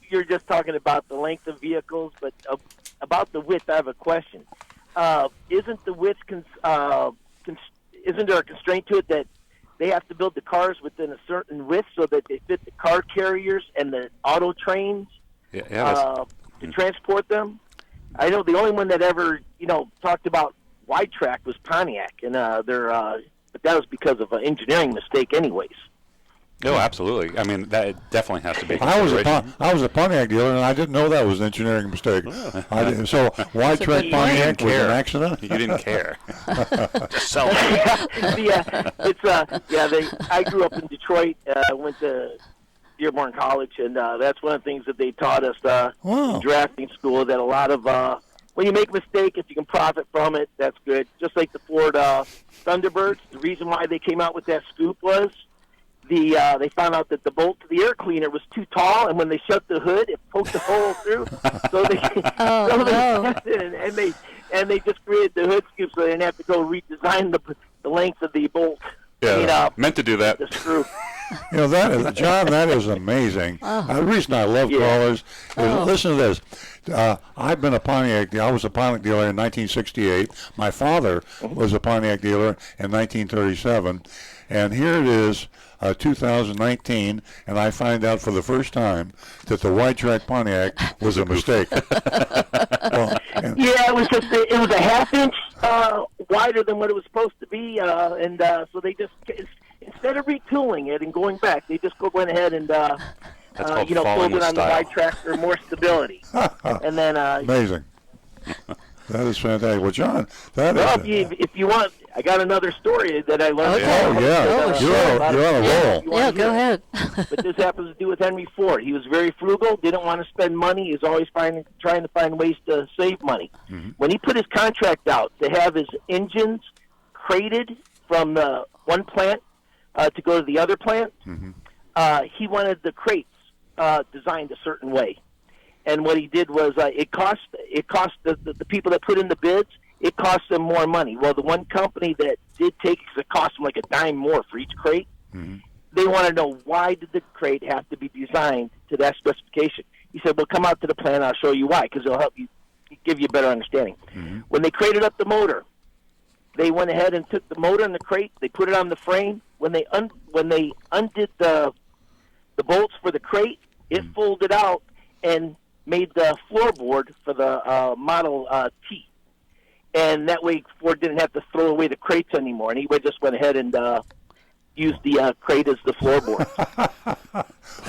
you're just talking about the length of vehicles, but about the width, I have a question. Isn't the width isn't there a constraint to it that they have to build the cars within a certain width so that they fit the car carriers and the auto trains to transport them? I know the only one that ever talked about wide track was Pontiac, and but that was because of an engineering mistake, anyways. No, absolutely. I mean, that definitely has to be. I was a Pontiac dealer, and I didn't know that was an engineering mistake. I didn't, so wide track Pontiac was an accident? You didn't care. Just sell it. I grew up in Detroit. Went to Dearborn College, and that's one of the things that they taught us in drafting school, that a lot of when you make a mistake, if you can profit from it, that's good. Just like the Ford Thunderbirds, the reason why they came out with that scoop was they found out that the bolt to the air cleaner was too tall, and when they shut the hood, it poked a hole through. So they and they just created the hood scoop so they didn't have to go redesign the length of the bolt. Yeah, meant to do that. The screw. That is, John, that is amazing. The reason I love callers is, listen to this. I've been a Pontiac dealer. I was a Pontiac dealer in 1968. My father was a Pontiac dealer in 1937. And here it is, 2019, and I find out for the first time that the wide track Pontiac was a mistake. It was a half inch wider than what it was supposed to be, and so they just, instead of retooling it and going back, they just went ahead and filled it on the wide track for more stability. And then amazing. That is fantastic. Well, John, if you want, I got another story that I learned. Okay. Oh, yeah. You're on a roll. Yeah, go ahead. But this happens to do with Henry Ford. He was very frugal, didn't want to spend money. He was always trying to find ways to save money. Mm-hmm. When he put his contract out to have his engines crated from the one plant to go to the other plant, he wanted the crates designed a certain way. And what he did was it cost the people that put in the bids, it cost them more money. Well, the one company that did take, because it cost them like a dime more for each crate, they want to know, why did the crate have to be designed to that specification? He said, well, come out to the plant, I'll show you why, because it'll help you, give you a better understanding. When they crated up the motor, they went ahead and took the motor and the crate, they put it on the frame. When they undid the bolts for the crate, it folded out and made the floorboard for the Model T. And that way Ford didn't have to throw away the crates anymore. And he just went ahead and used the crate as the floorboard.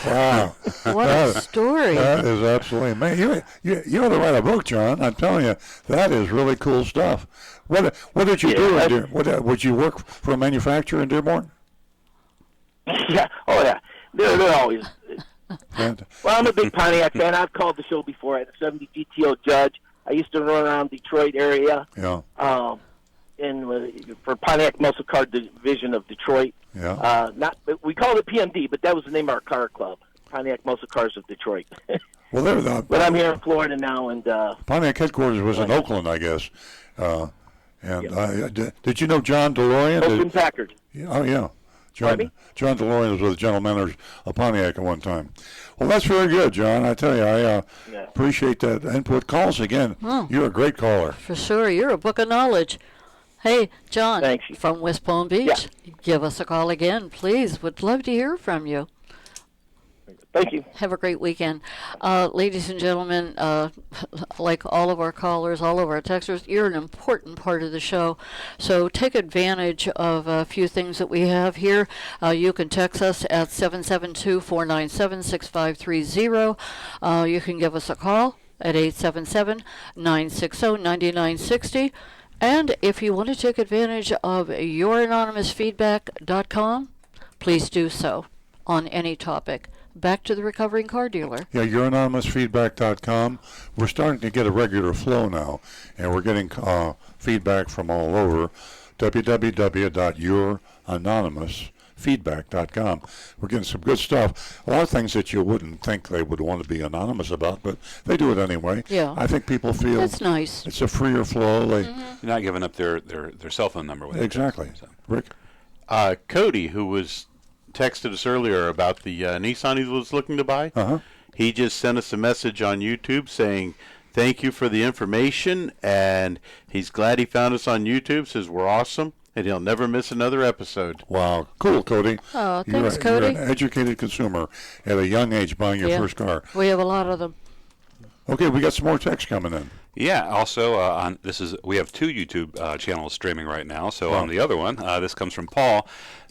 Wow. What a story. That is absolutely amazing. You ought to write a book, John. I'm telling you, that is really cool stuff. What did you do in Dearborn? Would you work for a manufacturer in Dearborn? Yeah. Oh, yeah. They're always... Well, I'm a big Pontiac fan. I've called the show before. I had a 70 GTO Judge. I used to run around Detroit area. Yeah. For Pontiac Muscle Car Division of Detroit. Yeah. We called it PMD, but that was the name of our car club, Pontiac Muscle Cars of Detroit. Well, but I'm here in Florida now, and Pontiac headquarters was in Oakland, I guess. Did you know John DeLorean? Oakland Packard. Oh yeah. John DeLorean was with General Motors of Pontiac at one time. Well, that's very good, John. I tell you, I appreciate that input. Call us again. You're a great caller. For sure. You're a book of knowledge. Hey, John, thanks. From West Palm Beach, give us a call again, please. Would love to hear from you. Thank you. Have a great weekend. Ladies and gentlemen, like all of our callers, all of our texters, you're an important part of the show. So take advantage of a few things that we have here. You can text us at 772-497-6530. You can give us a call at 877-960-9960. And if you want to take advantage of youranonymousfeedback.com, please do so on any topic. Back to the recovering car dealer. Yeah, youranonymousfeedback.com. We're starting to get a regular flow now, and we're getting feedback from all over. www.youranonymousfeedback.com. We're getting some good stuff. A lot of things that you wouldn't think they would want to be anonymous about, but they do it anyway. Yeah. I think people feel That's nice. it's a freer flow. You're not giving up their cell phone number with it. Exactly. So. Rick? Cody, who was texted us earlier about the Nissan he was looking to buy, he just sent us a message on YouTube saying thank you for the information, and he's glad he found us on YouTube, says we're awesome, and he'll never miss another episode. Wow. Cool, Cody. Oh, thanks, Cody. You're an educated consumer at a young age buying your first car. We have a lot of them. Okay, we got some more texts coming in. Yeah. Also, we have two YouTube channels streaming right now. So on the other one, this comes from Paul.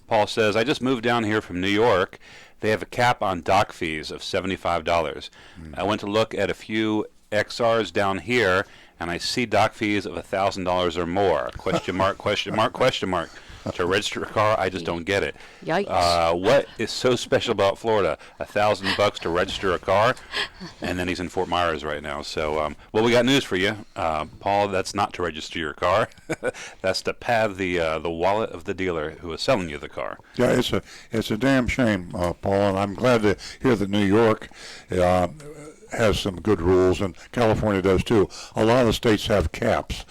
Paul says, I just moved down here from New York. They have a cap on dock fees of $75. I went to look at a few XRs down here, and I see dock fees of $1,000 or more. Question mark, question mark, question mark. To register a car, I just don't get it. Yikes. What is so special about Florida? $1,000 to register a car, and then he's in Fort Myers right now. So, well, we got news for you, Paul. That's not to register your car. That's to pad the wallet of the dealer who is selling you the car. Yeah, it's a damn shame, Paul, and I'm glad to hear that New York has some good rules, and California does too. A lot of the states have caps.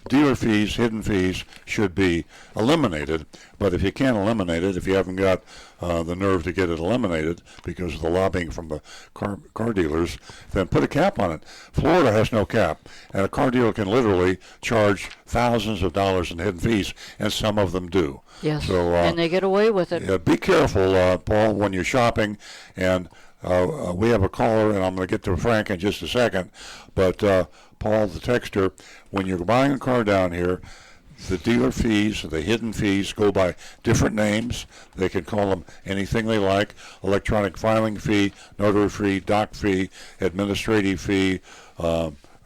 Dealer fees, hidden fees, should be eliminated, but if you can't eliminate it, if you haven't got the nerve to get it eliminated because of the lobbying from the car dealers, then put a cap on it. Florida has no cap, and a car dealer can literally charge thousands of dollars in hidden fees, and some of them do. Yes, so, and they get away with it. Yeah, be careful, Paul, when you're shopping, and we have a caller, and I'm going to get to Frank in just a second, but Paul, the texter, when you're buying a car down here, the dealer fees, the hidden fees, go by different names. They can call them anything they like: electronic filing fee, notary fee, dock fee, administrative fee,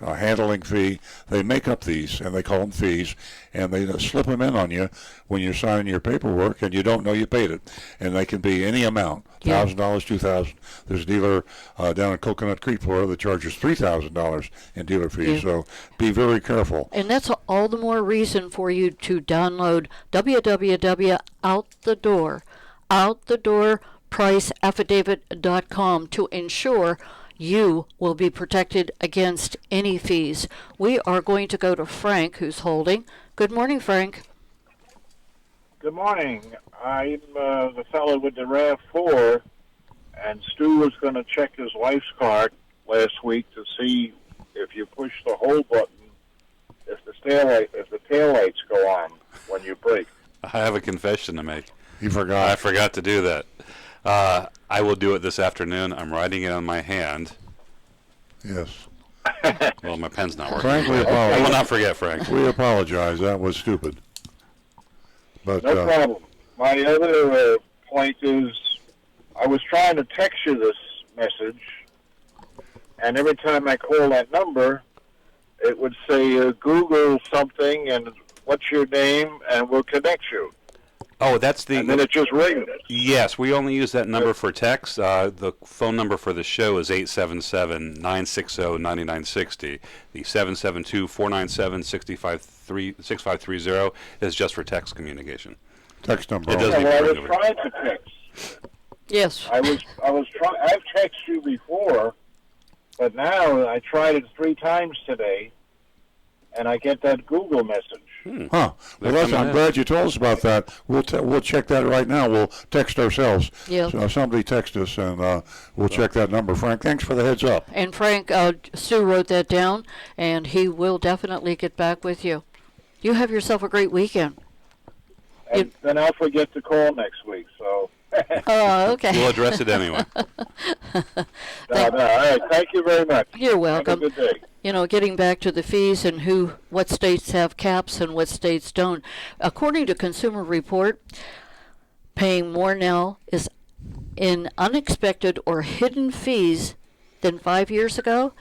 handling fee. They make up these, and they call them fees, and they slip them in on you when you're signing your paperwork, and you don't know you paid it. And they can be any amount, $1,000, $2,000. There's a dealer down in Coconut Creek, Florida, that charges $3,000 in dealer fees. So be very careful. And that's all the more reason for you to download www.outthedoorpriceaffidavit.com to ensure you will be protected against any fees. We are going to go to Frank, who's holding. Good morning, Frank. Good morning. I'm the fellow with the RAV4, and Stu was going to check his wife's car last week to see if you push the hold button, if the taillights go on when you brake. I have a confession to make. You forgot. I forgot to do that. I will do it this afternoon. I'm writing it on my hand. Yes. Well, my pen's not working. Frank, we I apologize. will not forget, Frank. We apologize. That was stupid. But No problem. My other point is, I was trying to text you this message, and every time I call that number, it would say Google something and what's your name, and we'll connect you. Oh, that's the... And then it just rings. Yes, we only use that number for text. The phone number for the show is 877-960-9960. The 772-497-6530 is just for text communication. text number. It doesn't Well, I was even trying to text. Yes. I was trying. I've texted you before, but now I tried it 3 times today, and I get that Google message. Huh. Well, I'm glad you told us about that. We'll check that right now. We'll text ourselves. Yeah. So somebody text us, and we'll check that number. Frank, thanks for the heads up. And Frank, Sue wrote that down, and he will definitely get back with you. You have yourself a great weekend. And then I'll forget to call next week. So Oh, okay. We'll address it anyway. All right. Thank you very much. You're welcome. Have a good day. You know, getting back to the fees and what states have caps and what states don't. According to Consumer Report, paying more now is in unexpected or hidden fees than 5 years ago.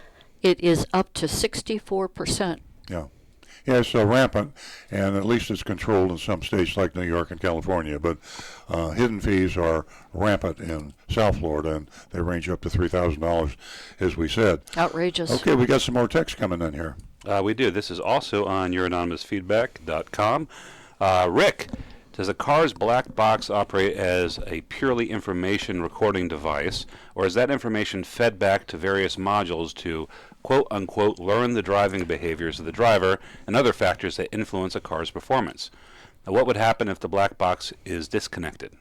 It is up to 64%. Yeah. Yeah, it's rampant, and at least it's controlled in some states like New York and California. But hidden fees are rampant in South Florida, and they range up to $3,000, as we said. Outrageous. Okay, we got some more text coming in here. We do. This is also on youranonymousfeedback.com. Rick, does a car's black box operate as a purely information recording device, or is that information fed back to various modules to quote-unquote learn the driving behaviors of the driver and other factors that influence a car's performance? Now, what would happen if the black box is disconnected?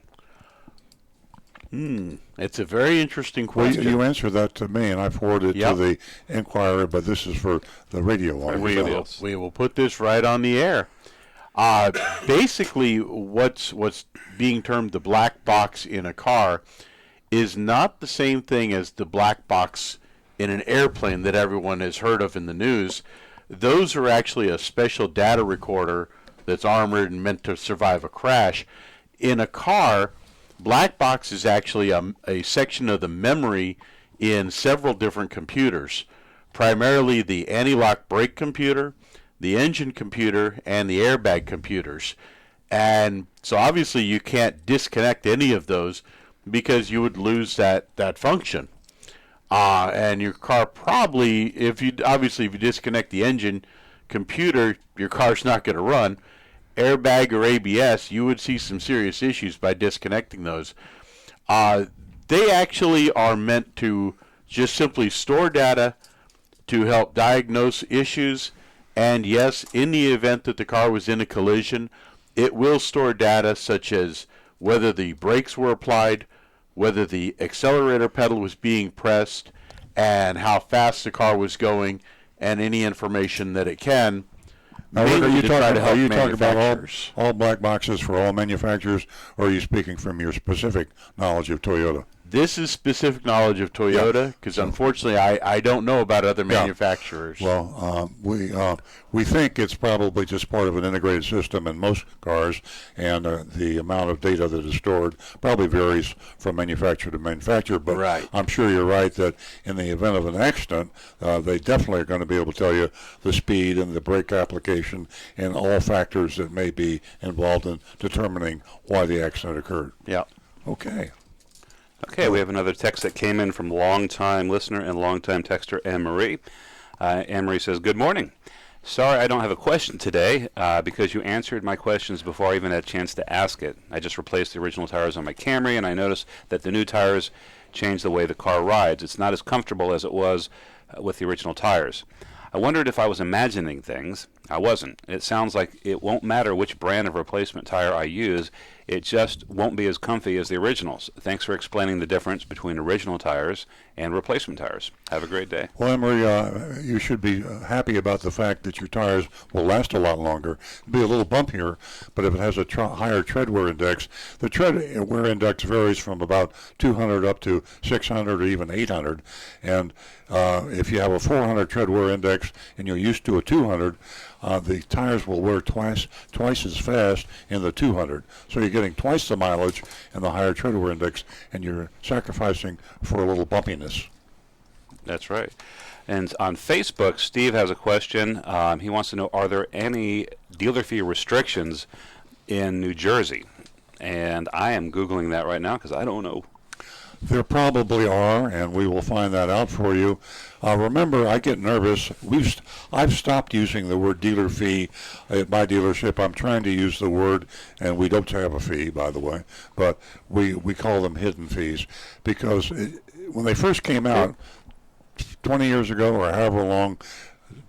It's a very interesting Well, question. you answered that to me, and I forwarded it to the inquirer, but this is for the radio audience. We will put this right on the air. Basically, what's being termed the black box in a car is not the same thing as the black box in an airplane that everyone has heard of in the news. Those are actually a special data recorder that's armored and meant to survive a crash. In a car, black box is actually a section of the memory in several different computers, primarily the anti-lock brake computer, the engine computer, and the airbag computers. And so obviously you can't disconnect any of those because you would lose that function. And your car probably, if you disconnect the engine computer, your car's not going to run. Airbag or ABS, you would see some serious issues by disconnecting those. They actually are meant to just simply store data to help diagnose issues. And yes, in the event that the car was in a collision, it will store data such as whether the brakes were applied, whether the accelerator pedal was being pressed, and how fast the car was going, and any information that it can. Now, are you talking about all black boxes for all manufacturers, or are you speaking from your specific knowledge of Toyota? This is specific knowledge of Toyota, because unfortunately I don't know about other manufacturers. Well, we think it's probably just part of an integrated system in most cars, and the amount of data that is stored probably varies from manufacturer to manufacturer. But I'm sure you're right that in the event of an accident, they definitely are going to be able to tell you the speed and the brake application and all factors that may be involved in determining why the accident occurred. Yeah. Okay. Okay, we have another text that came in from longtime listener and longtime texter Anne-Marie. Anne-Marie says, "Good morning. Sorry I don't have a question today because you answered my questions before I even had a chance to ask it. I just replaced the original tires on my Camry, and I noticed that the new tires changed the way the car rides. It's not as comfortable as it was with the original tires. I wondered if I was imagining things. I wasn't. It sounds like it won't matter which brand of replacement tire I use. It just won't be as comfy as the originals. Thanks for explaining the difference between original tires and replacement tires. Have a great day." Well, Emery, you should be happy about the fact that your tires will last a lot longer. It'll be a little bumpier, but if it has a higher tread wear index, the tread wear index varies from about 200 up to 600 or even 800. And if you have a 400 tread wear index and you're used to a 200, the tires will wear twice as fast in the 200. So you're getting twice the mileage and the higher tread wear index, and you're sacrificing for a little bumpiness. That's right. And on Facebook, Steve has a question. He wants to know, are there any dealer fee restrictions in New Jersey? And I am Googling that right now because I don't know. There probably are, and we will find that out for you. Remember, I get nervous. I've stopped using the word dealer fee at my dealership. I'm trying to use the word, and we don't have a fee, by the way, but we call them hidden fees because when they first came out 20 years ago or however long,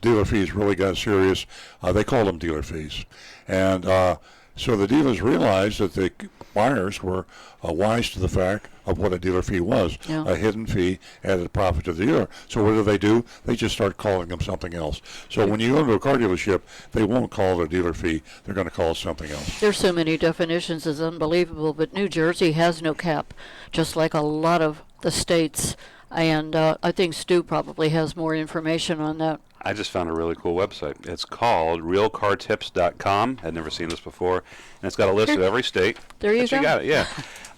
dealer fees really got serious. They called them dealer fees. And So the dealers realized that the buyers were wise to the fact of what a dealer fee was, Yeah. a hidden fee added profit to the dealer. So what do? They just start calling them something else. So when you go to a car dealership, they won't call it a dealer fee. They're going to call it something else. There's so many definitions, it's unbelievable, but New Jersey has no cap, just like a lot of the states. And I think Stu probably has more information on that. I just found a really cool website. It's called realcartips.com. I'd never seen this before. And it's got a list of every state. There you But go. You got it, yeah.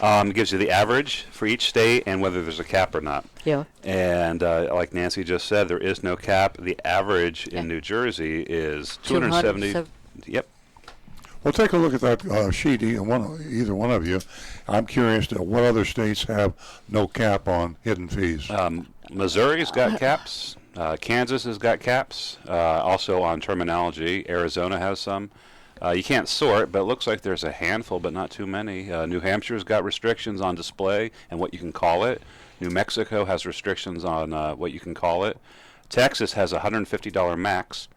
It gives you the average for each state and whether there's a cap or not. Yeah. And like Nancy just said, there is no cap. The average in New Jersey is 270. Yep. Well, take a look at that sheet, either one of you. I'm curious to what other states have no cap on hidden fees. Missouri's got caps. Kansas has got caps. Also on terminology, Arizona has some. You can't sort, but it looks like there's a handful, but not too many. New Hampshire's got restrictions on display and what you can call it. New Mexico has restrictions on what you can call it. Texas has a $150 max.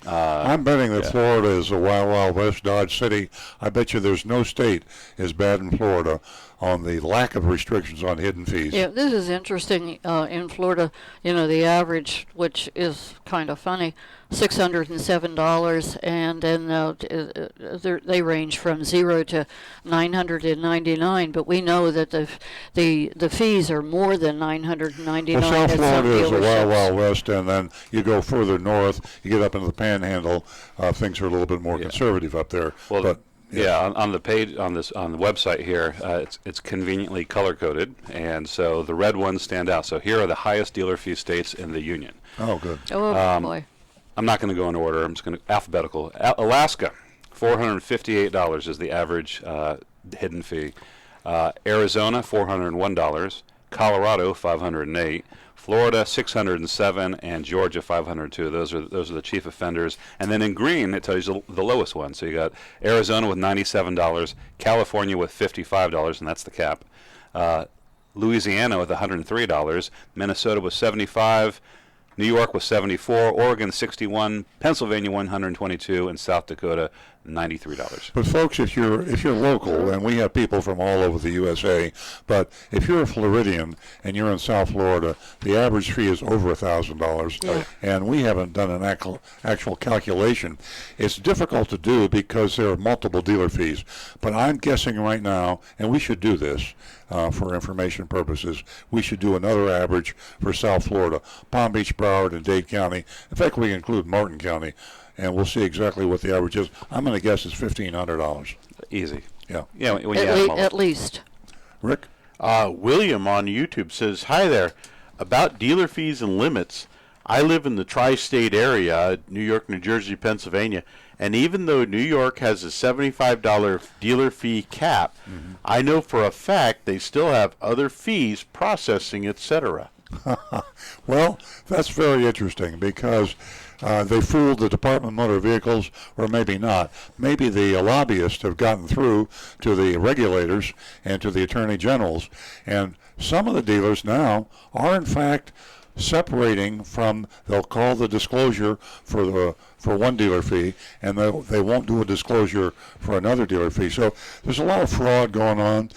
I'm betting that Florida is a Wild Wild West, Dodge City. I bet you there's no state as bad in Florida on the lack of restrictions on hidden fees. Yeah, this is interesting. In Florida, the average, which is kind of funny, $607, and then they range from 0 to $999. But we know that the fees are more than $999. Well, South at some Florida is a Wild dealerships. Wild West, and then you go further north, you get up into the Panhandle. Things are a little bit more conservative up there. Well, but on the page on the website here, it's conveniently color coded, and so the red ones stand out. So here are the highest dealer fee states in the union. Oh, good. Oh boy. I'm not going to go in order. I'm just going to alphabetical. Alaska, $458 is the average hidden fee. Arizona, $401. Colorado, $508. Florida, $607, and Georgia, $502. Those are the chief offenders. And then in green, it tells you the lowest one. So you got Arizona with $97, California with $55, and that's the cap. Louisiana with $103, Minnesota with $75. New York was 74, Oregon 61, Pennsylvania 122, and South Dakota $93. But folks, if you're local, and we have people from all over the USA, but if you're a Floridian and you're in South Florida, the average fee is over $1,000, and we haven't done an actual calculation. It's difficult to do because there are multiple dealer fees. But I'm guessing right now, and we should do this for information purposes, we should do another average for South Florida, Palm Beach, Broward, and Dade County. In fact, we include Martin County. And we'll see exactly what the average is. I'm going to guess it's $1,500. Easy. Yeah. Yeah. When you add them all At least. Rick? William on YouTube says, "Hi there. About dealer fees and limits, I live in the tri-state area, New York, New Jersey, Pennsylvania, and even though New York has a $75 dealer fee cap, I know for a fact they still have other fees, processing, etc." Well, that's very interesting because they fooled the Department of Motor Vehicles, or maybe not. Maybe the lobbyists have gotten through to the regulators and to the attorney generals. And some of the dealers now are, in fact, separating from, they'll call the disclosure for one dealer fee, and they won't do a disclosure for another dealer fee. So there's a lot of fraud going on.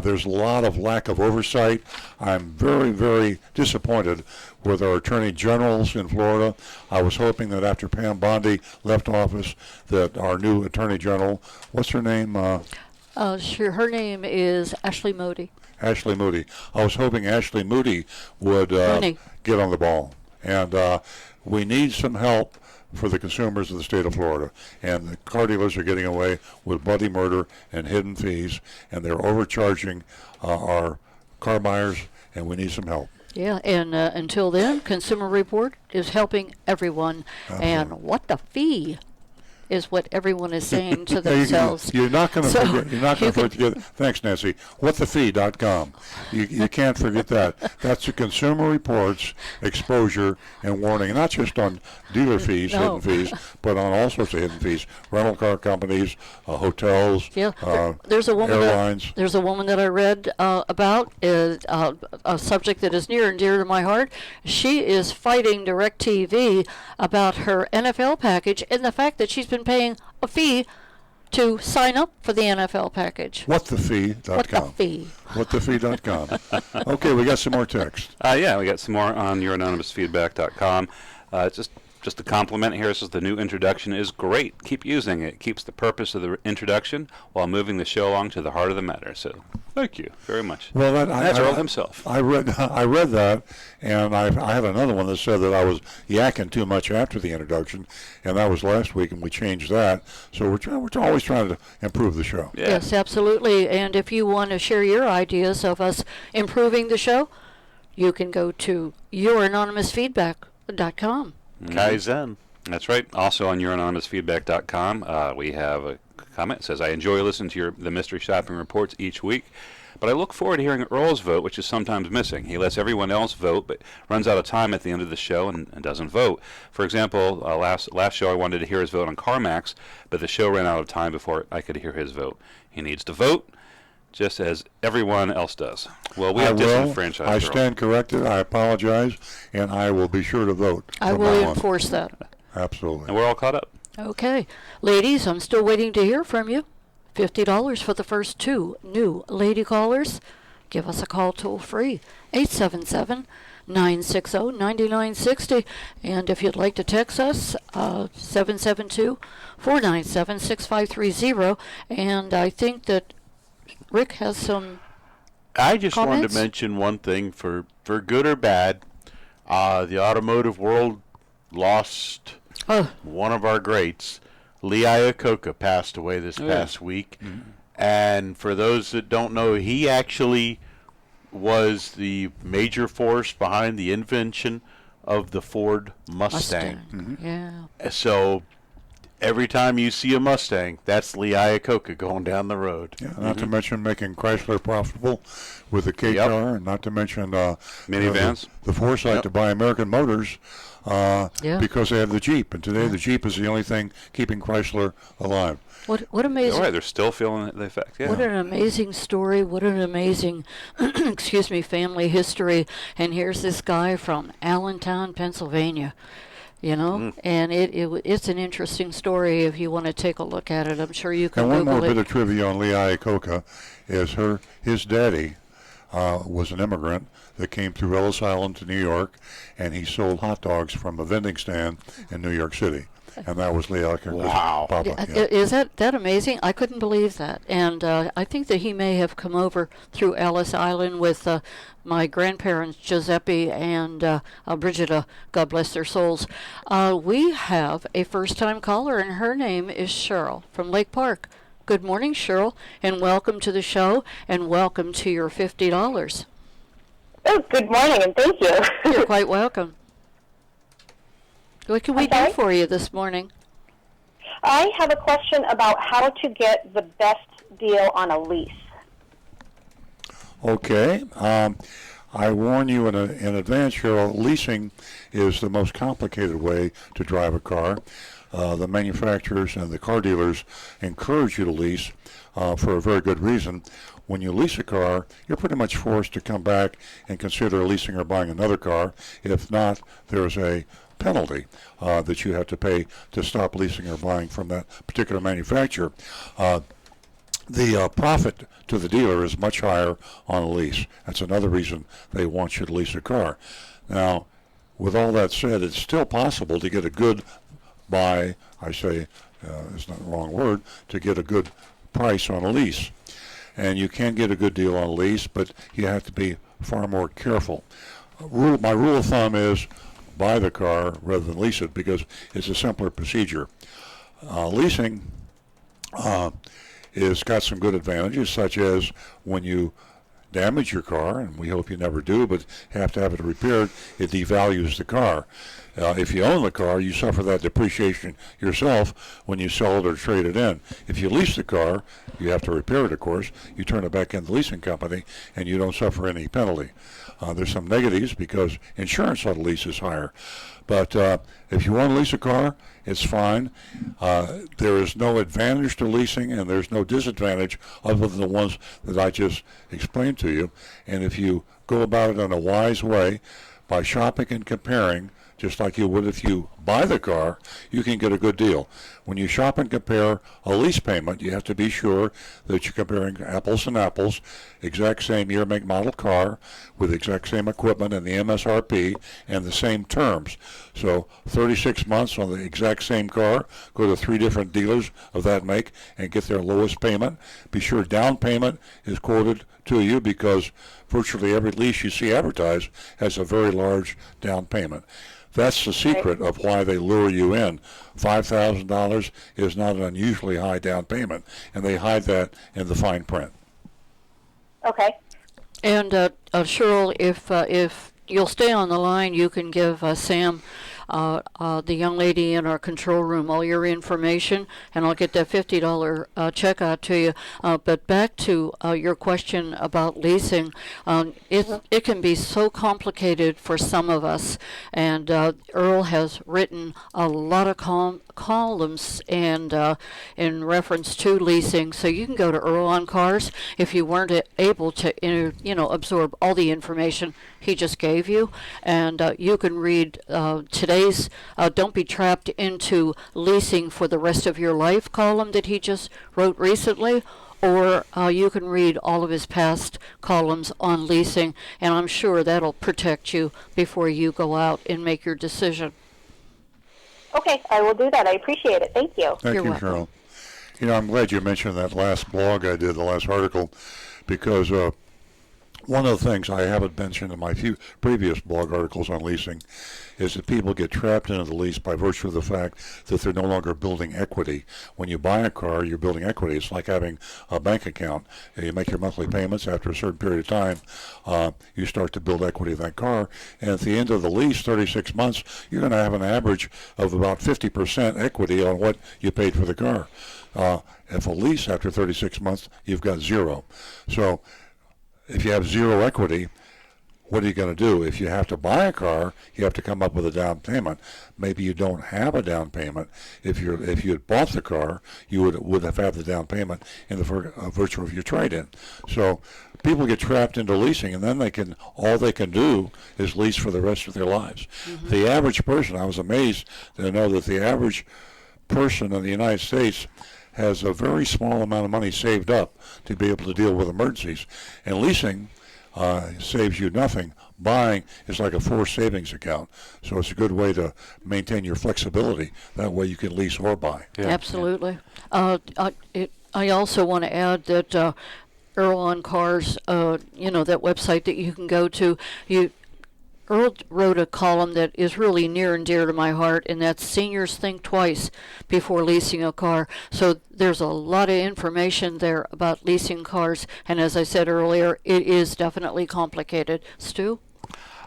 There's a lot of lack of oversight. I'm very, very disappointed with our attorney generals in Florida. I was hoping that after Pam Bondi left office, that our new attorney general, what's her name? Sure. Her name is Ashley Modi. Ashley Moody. I was hoping Ashley Moody would get on the ball. And we need some help for the consumers of the state of Florida. And the car dealers are getting away with bloody murder and hidden fees, and they're overcharging our car buyers, and we need some help. Yeah, and until then, Consumer Report is helping everyone. And what the fee is what everyone is saying to themselves. You're not going to forget. You're not going to forget. Thanks, Nancy. Whatthefee.com. You can't forget that. That's the Consumer Reports exposure and warning, not just on dealer fees, hidden fees, but on all sorts of hidden fees. Rental car companies, hotels, there's a woman airlines. There's a woman that I read about, a subject that is near and dear to my heart. She is fighting DirecTV about her NFL package and the fact that she's been paying a fee to sign up for the NFL package. Whatthefee.com. What the fee? Whatthefee.com. Okay, we got some more text. Yeah, we got some more on youranonymousfeedback.com. Just a compliment here. This is the new introduction is great. Keep using it. It keeps the purpose of the introduction while moving the show along to the heart of the matter. So, thank you very much. Well, that's Earl himself. I read that, and I had another one that said that I was yakking too much after the introduction, and that was last week, and we changed that. So we're always trying to improve the show. Yeah. Yes, absolutely. And if you want to share your ideas of us improving the show, you can go to youranonymousfeedback.com. Kaizen. That's right. Also on youranonymousfeedback.com, we have a comment that says, I enjoy listening to the mystery shopping reports each week, but I look forward to hearing Earl's vote, which is sometimes missing. He lets everyone else vote, but runs out of time at the end of the show and doesn't vote. For example, last show I wanted to hear his vote on CarMax, but the show ran out of time before I could hear his vote. He needs to vote, just as everyone else does. Well, we have disenfranchised. I stand corrected. I apologize, and I will be sure to vote. I will enforce that. Absolutely. And we're all caught up. Okay. Ladies, I'm still waiting to hear from you. $50 for the first 2 new lady callers. Give us a call toll free. 877-960-9960. And if you'd like to text us, 772-497-6530. And I think that Rick has some I just comments? wanted to mention one thing for good or bad. The automotive world lost one of our greats. Lee Iacocca passed away this past week. Mm-hmm. And for those that don't know, he actually was the major force behind the invention of the Ford Mustang. Mm-hmm. Yeah. So every time you see a Mustang, that's Lee Iacocca going down the road. Yeah, not to mention making Chrysler profitable with the K-car, and not to mention minivans. The foresight to buy American Motors because they have the Jeep, and today the Jeep is the only thing keeping Chrysler alive. What amazing! All right, they're still feeling the effect. Yeah. What an amazing story! What an amazing, family history. And here's this guy from Allentown, Pennsylvania. And it's an interesting story if you want to take a look at it. I'm sure you can Google it. And one more bit of trivia on Lee Iacocca is his daddy was an immigrant that came through Ellis Island to New York, and he sold hot dogs from a vending stand in New York City. And that was Lee Iacocca's papa. Yeah. Is that amazing? I couldn't believe that. And I think that he may have come over through Ellis Island with my grandparents, Giuseppe and Brigida, God bless their souls. We have a first-time caller, and her name is Cheryl from Lake Park. Good morning, Cheryl, and welcome to the show, and welcome to your $50. Oh, good morning, and thank you. You're quite welcome. What can we do for you this morning? I have a question about how to get the best deal on a lease. Okay. I warn you in advance, Cheryl, leasing is the most complicated way to drive a car. The manufacturers and the car dealers encourage you to lease for a very good reason. When you lease a car, you're pretty much forced to come back and consider leasing or buying another car. If not, there's a penalty that you have to pay to stop leasing or buying from that particular manufacturer. The profit to the dealer is much higher on a lease. That's another reason they want you to lease a car. Now, with all that said, it's still possible to get a good buy, it's not the wrong word, to get a good price on a lease. And you can get a good deal on a lease, but you have to be far more careful. My rule of thumb is buy the car rather than lease it because it's a simpler procedure. Leasing has got some good advantages, such as when you damage your car, and we hope you never do, but have to have it repaired, it devalues the car. If you own the car, you suffer that depreciation yourself when you sell it or trade it in. If you lease the car, you have to repair it, of course. You turn it back in the leasing company, and you don't suffer any penalty. There's some negatives because insurance on a lease is higher. But if you want to lease a car, it's fine. There is no advantage to leasing, and there's no disadvantage other than the ones that I just explained to you. And if you go about it in a wise way, by shopping and comparing, just like you would if you buy the car, you can get a good deal. when you shop and compare a lease payment, you have to be sure that you're comparing apples and apples, exact same year, make, model car with exact same equipment and the MSRP and the same terms. So 36 months on the exact same car, go to 3 different dealers of that make and get their lowest payment. Be sure down payment is quoted to you because virtually every lease you see advertised has a very large down payment. That's the secret of why they lure you in. $5,000 is not an unusually high down payment, and they hide that in the fine print. Okay. And Cheryl, if you'll stay on the line, you can give Sam, the young lady in our control room, all your information, and I'll get that $50 check out to you. But back to your question about leasing, it can be so complicated for some of us, and Earl has written a lot of columns and in reference to leasing. So you can go to Earl on Cars if you weren't able to, absorb all the information he just gave you, and you can read today's Don't Be Trapped into Leasing for the Rest of Your Life column that he just wrote recently, or you can read all of his past columns on leasing, and I'm sure that'll protect you before you go out and make your decision. Okay, I will do that. I appreciate it. Thank you. Thank You're you, welcome. Cheryl. I'm glad you mentioned that last blog I did, the last article, because one of the things I haven't mentioned in my few previous blog articles on leasing is that people get trapped into the lease by virtue of the fact that they're no longer building equity. When you buy a car, you're building equity. It's like having a bank account. You make your monthly payments. After a certain period of time, you start to build equity in that car. And at the end of the lease, 36 months, you're going to have an average of about 50% equity on what you paid for the car. If a lease after 36 months, you've got zero. So if you have zero equity, what are you going to do? If you have to buy a car, you have to come up with a down payment. Maybe you don't have a down payment. If you had bought the car, you would have had the down payment in the virtue of your trade-in. So people get trapped into leasing, and then all they can do is lease for the rest of their lives. Mm-hmm. The average person, I was amazed to know that the average person in the United States has a very small amount of money saved up to be able to deal with emergencies. And leasing saves you nothing. Buying is like a forced savings account. So it's a good way to maintain your flexibility. That way you can lease or buy. Yeah. Absolutely. I also want to add that Earl on Cars, that website that you can go to, Earl wrote a column that is really near and dear to my heart, and that's Seniors Think Twice Before Leasing a Car. So there's a lot of information there about leasing cars, and as I said earlier, it is definitely complicated. Stu?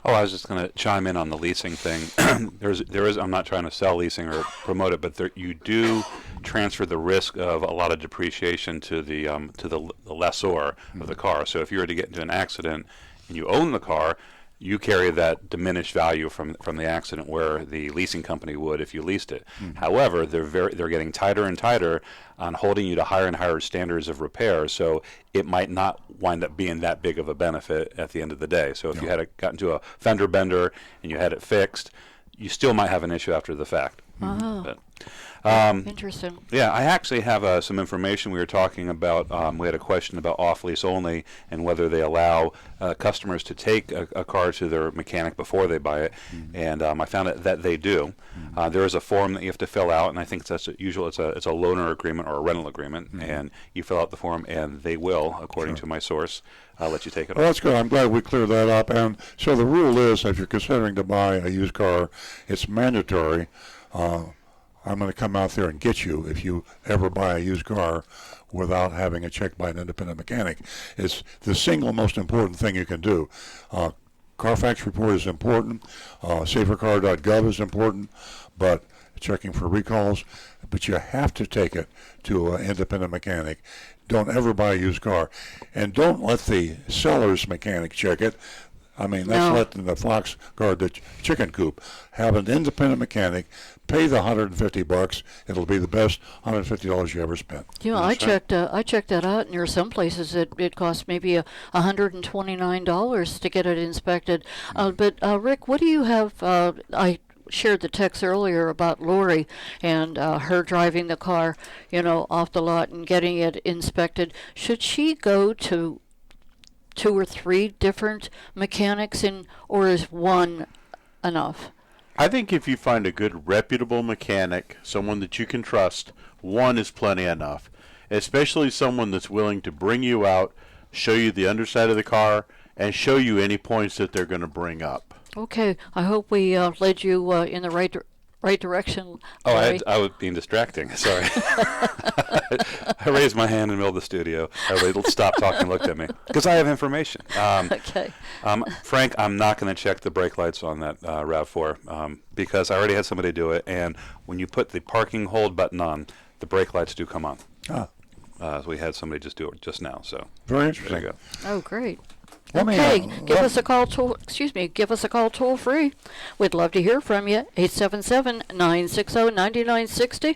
Oh, I was just going to chime in on the leasing thing. there is. I'm not trying to sell leasing or promote it, but you do transfer the risk of a lot of depreciation to the lessor of the car. So if you were to get into an accident and you own the car, you carry that diminished value from the accident where the leasing company would if you leased it. Mm-hmm. However, they're getting tighter and tighter on holding you to higher and higher standards of repair, so it might not wind up being that big of a benefit at the end of the day. So if you had gotten to a fender bender and you had it fixed, you still might have an issue after the fact. Oh. But, interesting. Yeah, I actually have some information. We were talking about, we had a question about off-lease only and whether they allow customers to take a car to their mechanic before they buy it, and I found that they do. There is a form that you have to fill out, and I think that's usual. It's a loaner agreement or a rental agreement, and you fill out the form, and they will, according to my source, let you take it off. Well, that's good. I'm glad we cleared that up. And so the rule is, if you're considering to buy a used car, it's mandatory. I'm going to come out there and get you if you ever buy a used car without having it checked by an independent mechanic. It's the single most important thing you can do. Carfax report is important. Safercar.gov is important, but checking for recalls. But you have to take it to an independent mechanic. Don't ever buy a used car. And don't let the seller's mechanic check it. I mean, that's letting the fox guard the chicken coop. Have an independent mechanic, pay the $150. It'll be the best $150 you ever spent. I checked that out, and there are some places it costs maybe $129 to get it inspected. But Rick, what do you have? shared the text earlier about Lori and her driving the car, off the lot and getting it inspected. Should she go to 2 or 3 different mechanics, or is one enough? I think if you find a good, reputable mechanic, someone that you can trust, one is plenty enough. Especially someone that's willing to bring you out, show you the underside of the car, and show you any points that they're going to bring up. Okay, I hope we led you in the right direction. Oh, Larry. I was being distracting. Sorry. I raised my hand in the middle of the studio. Everybody stopped talking and looked at me because I have information. Okay. Frank, I'm not going to check the brake lights on that RAV4 because I already had somebody do it. And when you put the parking hold button on, the brake lights do come on. Ah. So we had somebody just do it just now. So Very interesting. there you go. Oh, great. Let me, Okay, give us a call toll free. We'd love to hear from you, 877-960-9960,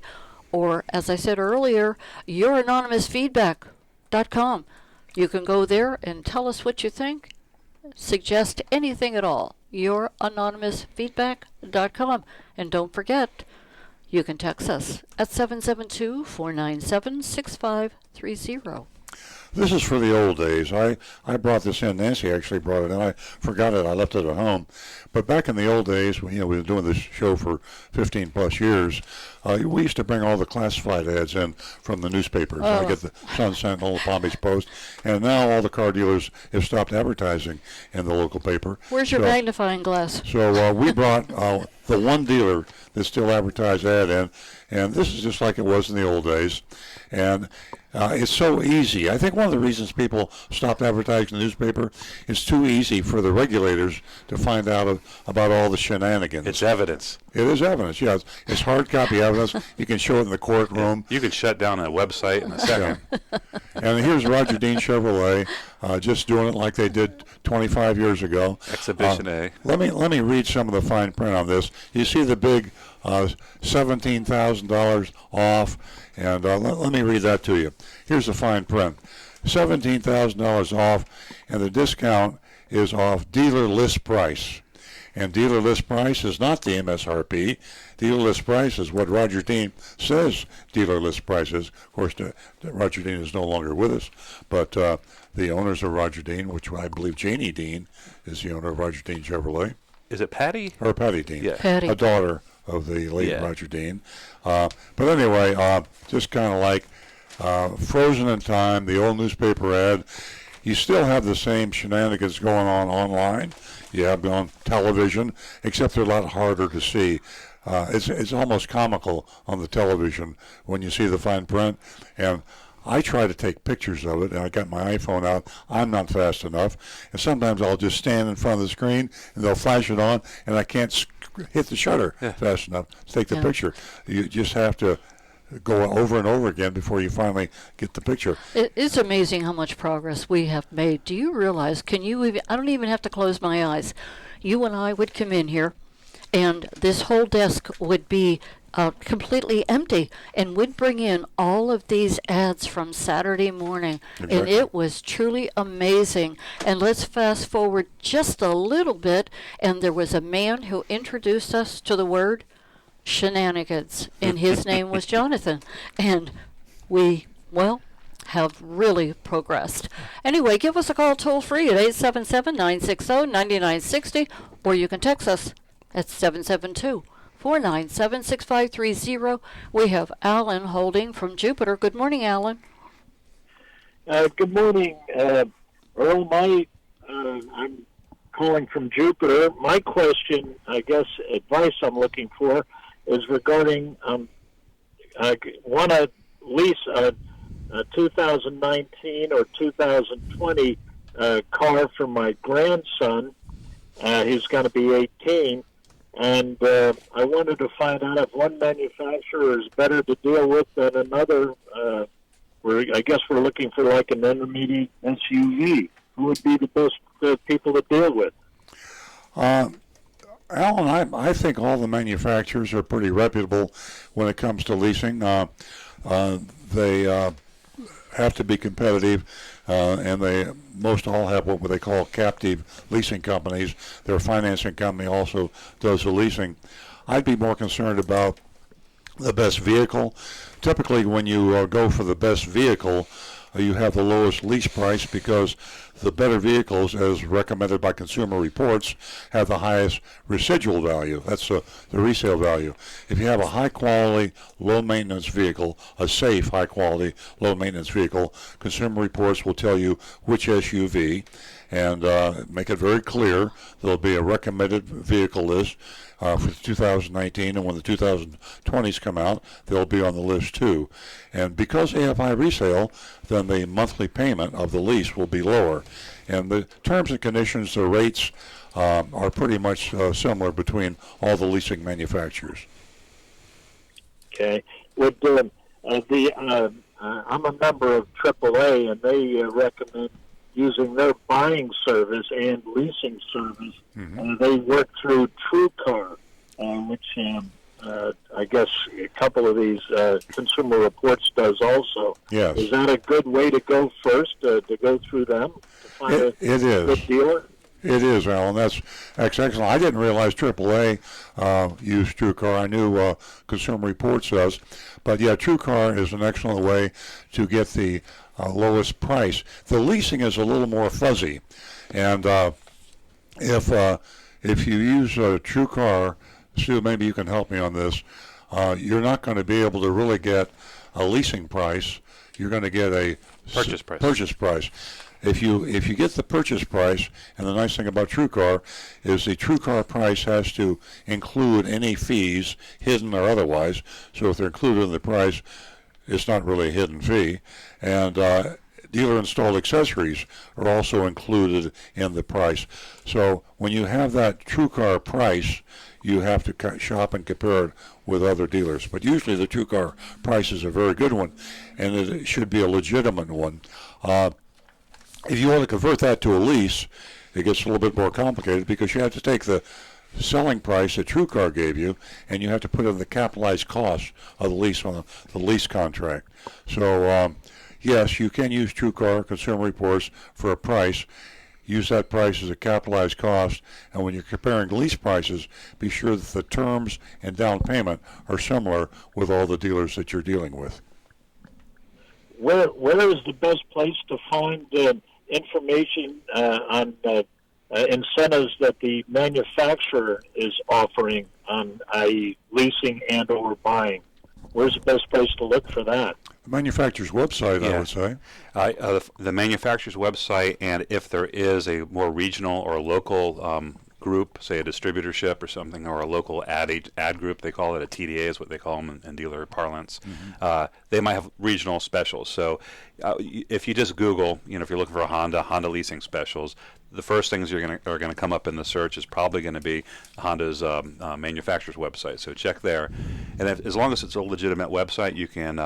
or as I said earlier, youranonymousfeedback.com. You can go there and tell us what you think, suggest anything at all, youranonymousfeedback.com. And don't forget, you can text us at 772-497-6530. This is for the old days. I brought this in. Nancy actually brought it in. I forgot it. I left it at home. But back in the old days, we were doing this show for 15 plus years. We used to bring all the classified ads in from the newspapers. I get the Sun Sentinel, the Palm Beach Post, and now all the car dealers have stopped advertising in the local paper. Where's your magnifying glass? So we brought the one dealer that still advertised ad in, and this is just like it was in the old days. And it's so easy. I think one of the reasons people stopped advertising in the newspaper is too easy for the regulators to find out about all the shenanigans. It's evidence. It is evidence, yes. It's hard copy evidence. You can show it in the courtroom. You can shut down a website in a second. Yeah. And here's Roger Dean Chevrolet just doing it like they did 25 years ago. Exhibition A. Let me read some of the fine print on this. You see the big $17,000 off, and let me read that to you. Here's the fine print. $17,000 off, and the discount is off dealer list price. And dealer list price is not the MSRP. Dealer list price is what Roger Dean says dealer list price is. Of course, Roger Dean is no longer with us, but the owners of Roger Dean, which I believe Janie Dean is the owner of Roger Dean Chevrolet. Is it Patty? Or Patty Dean. Yeah. Patty. A daughter of the late Roger Dean. But anyway, just kind of like frozen in time, the old newspaper ad. You still have the same shenanigans going on online. You have them on television, except they're a lot harder to see. It's almost comical on the television when you see the fine print. And I try to take pictures of it, and I got my iPhone out. I'm not fast enough. And sometimes I'll just stand in front of the screen, and they'll flash it on, and I can't hit the shutter fast enough to take the picture. You just have to go over and over again before you finally get the picture. It is amazing how much progress we have made. Do you realize, I don't even have to close my eyes. You and I would come in here, and this whole desk would be completely empty, and we'd bring in all of these ads from Saturday morning. Exactly. And it was truly amazing. And let's fast forward just a little bit, and there was a man who introduced us to the word shenanigans, and his name was Jonathan. And we, have really progressed. Anyway, give us a call toll free at 877-960-9960, or you can text us at 772-497-6530. We have Alan holding from Jupiter. Good morning, Alan. Good morning, Earl. I'm calling from Jupiter. My question, I guess, advice I'm looking for is regarding I want to lease a 2019 or 2020 car for my grandson. He's going to be 18, and I wanted to find out if one manufacturer is better to deal with than another. I guess we're looking for like an intermediate SUV. Who would be the best people to deal with? Alan, I think all the manufacturers are pretty reputable when it comes to leasing. They have to be competitive, and they most all have what they call captive leasing companies. Their financing company also does the leasing. I'd be more concerned about the best vehicle. Typically, when you go for the best vehicle, you have the lowest lease price because the better vehicles, as recommended by Consumer Reports, have the highest residual value. That's the resale value. If you have a high-quality, low-maintenance vehicle, a safe, high-quality, low-maintenance vehicle, Consumer Reports will tell you which SUV and make it very clear. There'll be a recommended vehicle list for 2019, and when the 2020s come out, they'll be on the list too. And because they have high resale, then the monthly payment of the lease will be lower. And the terms and conditions, the rates are pretty much similar between all the leasing manufacturers. Okay. Would I'm a member of AAA, and they recommend using their buying service and leasing service. They work through TrueCar, which I guess a couple of these Consumer Reports does also. Yes. Is that a good way to go first, to go through them to find a good dealer? It is, Alan. That's excellent. I didn't realize AAA used TrueCar. I knew Consumer Reports does. But, yeah, TrueCar is an excellent way to get the lowest price. The leasing is a little more fuzzy. And if you use TrueCar, Sue, maybe you can help me on this, you're not going to be able to really get a leasing price. You're going to get a purchase price. If you get the purchase price, and the nice thing about TrueCar is the TrueCar price has to include any fees, hidden or otherwise. So if they're included in the price, it's not really a hidden fee. And dealer installed accessories are also included in the price. So when you have that TrueCar price, you have to shop and compare it with other dealers. But usually the TrueCar price is a very good one, and it should be a legitimate one. If you want to convert that to a lease, it gets a little bit more complicated because you have to take the selling price that TrueCar gave you, and you have to put in the capitalized cost of the lease on the lease contract. So, yes, you can use TrueCar Consumer Reports for a price. Use that price as a capitalized cost, and when you're comparing lease prices, be sure that the terms and down payment are similar with all the dealers that you're dealing with. Where is the best place to find information on incentives that the manufacturer is offering on, i.e., leasing and or buying? Where's the best place to look for that? The manufacturer's website, I would say. The manufacturer's website, and if there is a more regional or local group, say a distributorship or something, or a local ad group, they call it a TDA is what they call them in dealer parlance. They might have regional specials. So if you just Google, if you're looking for a Honda leasing specials, the first things are going to come up in the search is probably going to be Honda's manufacturer's website. So check there, and as long as it's a legitimate website, you can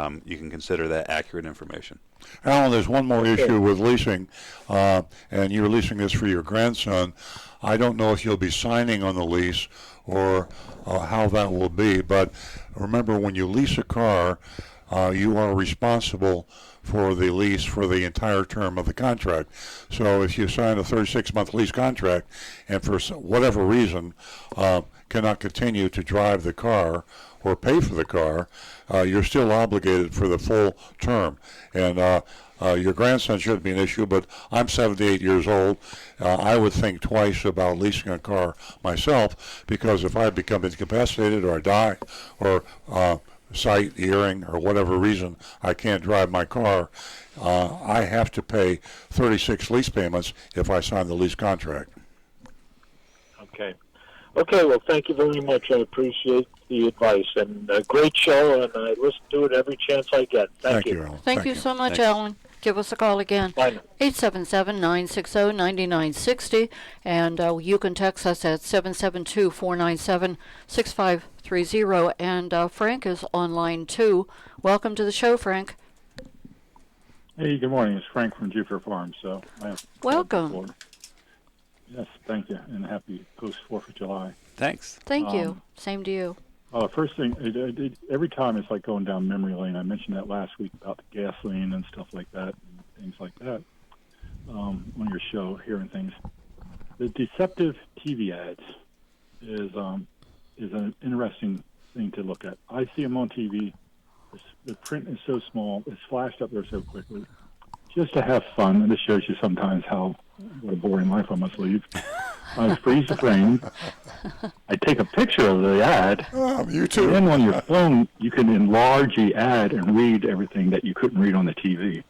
consider that accurate information. Alan, there's one more issue with leasing, and you're leasing this for your grandson. I don't know if you'll be signing on the lease or how that will be, but remember when you lease a car, you are responsible for the lease for the entire term of the contract. So if you sign a 36-month lease contract and for whatever reason cannot continue to drive the car or pay for the car, you're still obligated for the full term. And your grandson shouldn't be an issue, but I'm 78 years old. I would think twice about leasing a car myself, because if I become incapacitated or I die or sight, hearing, or whatever reason I can't drive my car, I have to pay 36 lease payments if I sign the lease contract. Okay, well, thank you very much. I appreciate the advice, and a great show, and I listen to it every chance I get. Thank you. Alan. Thank you so much, Alan. Give us a call again. Bye now. 877-960-9960, and you can text us at 772-497-6530, and Frank is online too. Welcome to the show, Frank. Hey, good morning. It's Frank from Jupiter Farms. Welcome. Yes, thank you, and happy post-4th of July. Thanks. Thank you. Same to you. First thing, every time it's like going down memory lane. I mentioned that last week about the gasoline and stuff like that, and things like that on your show, hearing things. The deceptive TV ads is is an interesting thing to look at. I see them on TV. The print is so small. It's flashed up there so quickly. Just to have fun, and this shows you sometimes what a boring life I must lead. I freeze the frame. I take a picture of the ad. You too. And then on your phone, you can enlarge the ad and read everything that you couldn't read on the TV.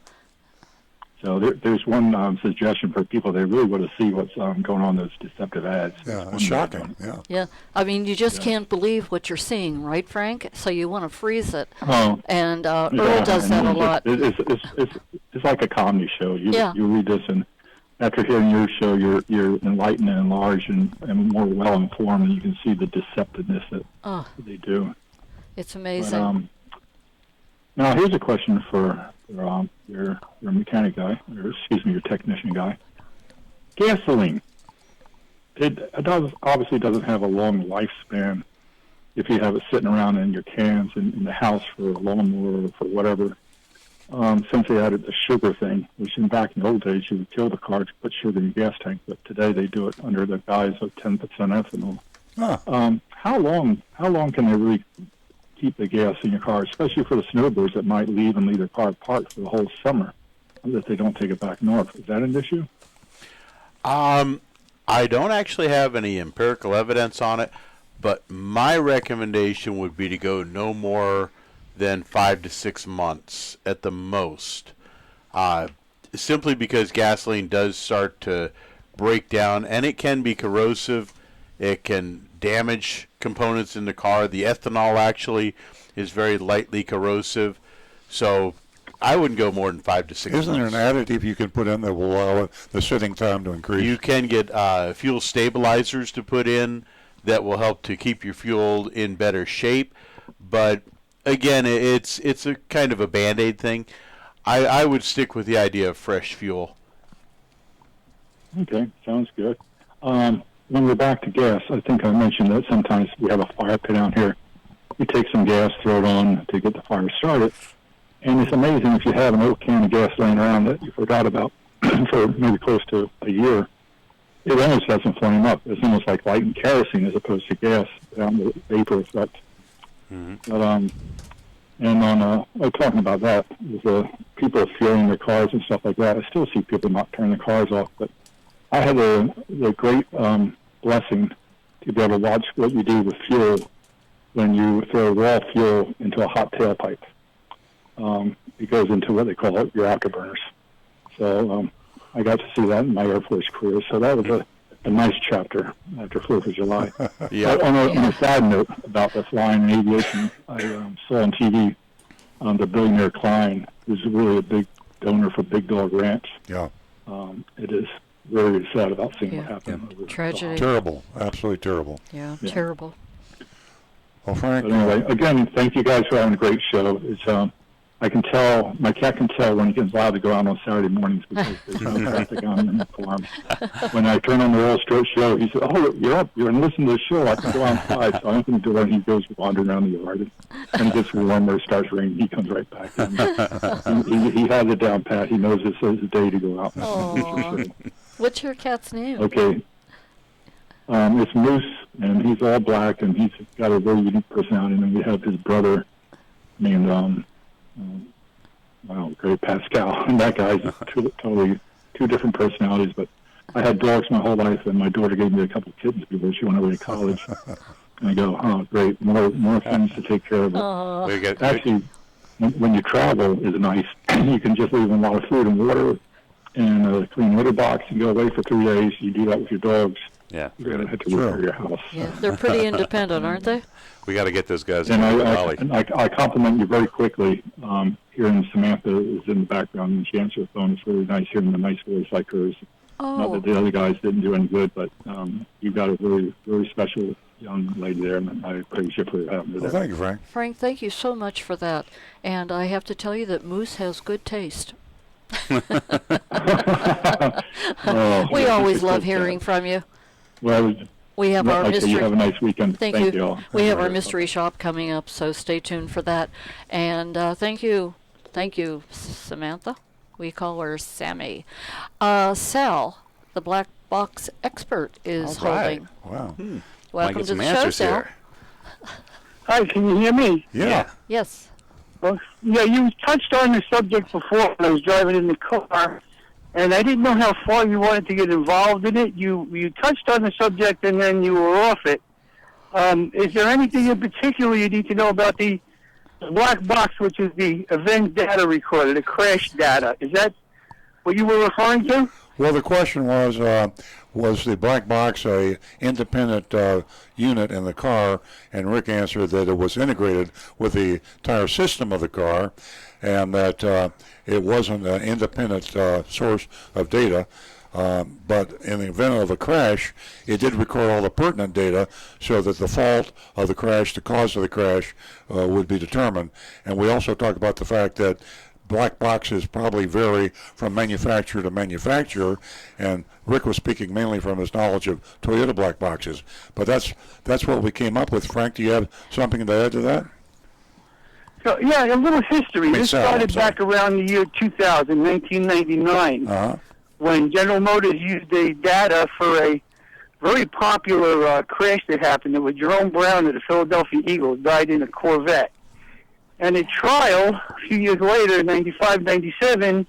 So there's one suggestion for people that really want to see what's going on in those deceptive ads. Yeah, it's shocking. Yeah. Yeah, I mean, you just can't believe what you're seeing, right, Frank? So you want to freeze it. Oh, and Earl does that a lot. It's like a comedy show. You Yeah. you read this, and after hearing your show, you're enlightened and enlarged and more well informed, and you can see the deceptiveness that they do. It's amazing. But, now here's a question for your mechanic guy, or excuse me, your technician guy. Gasoline. It obviously doesn't have a long lifespan if you have it sitting around in your cans in the house for a lawnmower or for whatever. Since they added the sugar thing, which back in the old days you would kill the car to put sugar in your gas tank, but today they do it under the guise of 10% ethanol. How long can they really keep the gas in your car, especially for the snowbirds that might leave their car parked for the whole summer if they don't take it back north? Is that an issue? I don't actually have any empirical evidence on it, but my recommendation would be to go no more than 5 to 6 months at the most, simply because gasoline does start to break down, and it can be corrosive. It can damage components in the car. The ethanol actually is very lightly corrosive, so I wouldn't go more than 5 to 6 months. Isn't there an additive you can put in that will allow the sitting time to increase? You can get fuel stabilizers to put in that will help to keep your fuel in better shape, but again, it's a kind of a Band-Aid thing. I would stick with the idea of fresh fuel. Okay, sounds good. When we're back to gas, I think I mentioned that sometimes we have a fire pit out here. You take some gas, throw it on to get the fire started, and it's amazing if you have an old can of gas laying around that you forgot about for maybe close to a year. It almost doesn't flame up. It's almost like lighting kerosene as opposed to gas without the vapor effect. Mm-hmm. But talking about that, with people fueling their cars and stuff like that, I still see people not turn their cars off. But I had the great blessing to be able to watch what you do with fuel when you throw raw fuel into a hot tailpipe. It goes into what they call your afterburners. So I got to see that in my Air Force career. So that was a nice chapter after 4th of July. Yeah. On a side note about the flying and aviation, I saw on TV the billionaire Klein, who's really a big donor for Big Dog Ranch. Yeah. It is very sad about seeing what happened. Yeah. Tragedy. Terrible. Absolutely terrible. Yeah, terrible. Well, Frank. But anyway, again, thank you guys for having a great show. It's I can tell, my cat can tell when he gets allowed to go out on Saturday mornings because there's no traffic on the farm. When I turn on the Earl Stewart show, he says, "Oh, you're up. You're going to listen to the show. I can go outside." So I open the door and he goes wandering around the yard. And he gets warm where it starts raining. He comes right back. He has it down pat. He knows this is the day to go out. What's your cat's name? Okay. It's Moose, and he's all black, and he's got a very unique personality. And then we have his brother named Great Pascal, and that guy's totally two different personalities. But I had dogs my whole life, and my daughter gave me a couple of kittens before she went away to college. And I go, oh, great, more things to take care of. Actually, when you travel is nice. You can just leave them a lot of food and water and a clean litter box and go away for 3 days. You do that with your dogs. Yeah, you're going to have to repair your house. Yeah, they're pretty independent, aren't they? We got to get those guys. And I compliment you very quickly. Hearing Samantha is in the background and she answers the phone. It's really nice hearing a nice voice like hers. Not that the other guys didn't do any good, but you've got a very, very special young lady there, and I praise you for having her there. Well, thank you, Frank. Frank, thank you so much for that. And I have to tell you that Moose has good taste. We always love hearing from you. Well, we have our mystery. You have a nice weekend. Thank you all. We have our mystery shop coming up, so stay tuned for that. And thank you, Samantha. We call her Sammy. Sal, the black box expert, is holding. Wow. Welcome to the show, Sal. Hi, can you hear me? Yeah. Yes. Well, yeah, you touched on the subject before when I was driving in the car, and I didn't know how far you wanted to get involved in it. You touched on the subject, and then you were off it. Is there anything in particular you need to know about the black box, which is the event data recorder, the crash data? Is that what you were referring to? Well, the question was the black box a independent unit in the car? And Rick answered that it was integrated with the entire system of the car, and that it wasn't an independent source of data. But in the event of a crash, it did record all the pertinent data so that the fault of the crash, the cause of the crash, would be determined. And we also talked about the fact that black boxes probably vary from manufacturer to manufacturer, and Rick was speaking mainly from his knowledge of Toyota black boxes. But that's what we came up with. Frank, do you have something to add to that? So, yeah, a little history. This started back around the year 2000, 1999, when General Motors used the data for a very popular crash that happened. It was Jerome Brown of the Philadelphia Eagles died in a Corvette. And at trial, a few years later, 95, 97,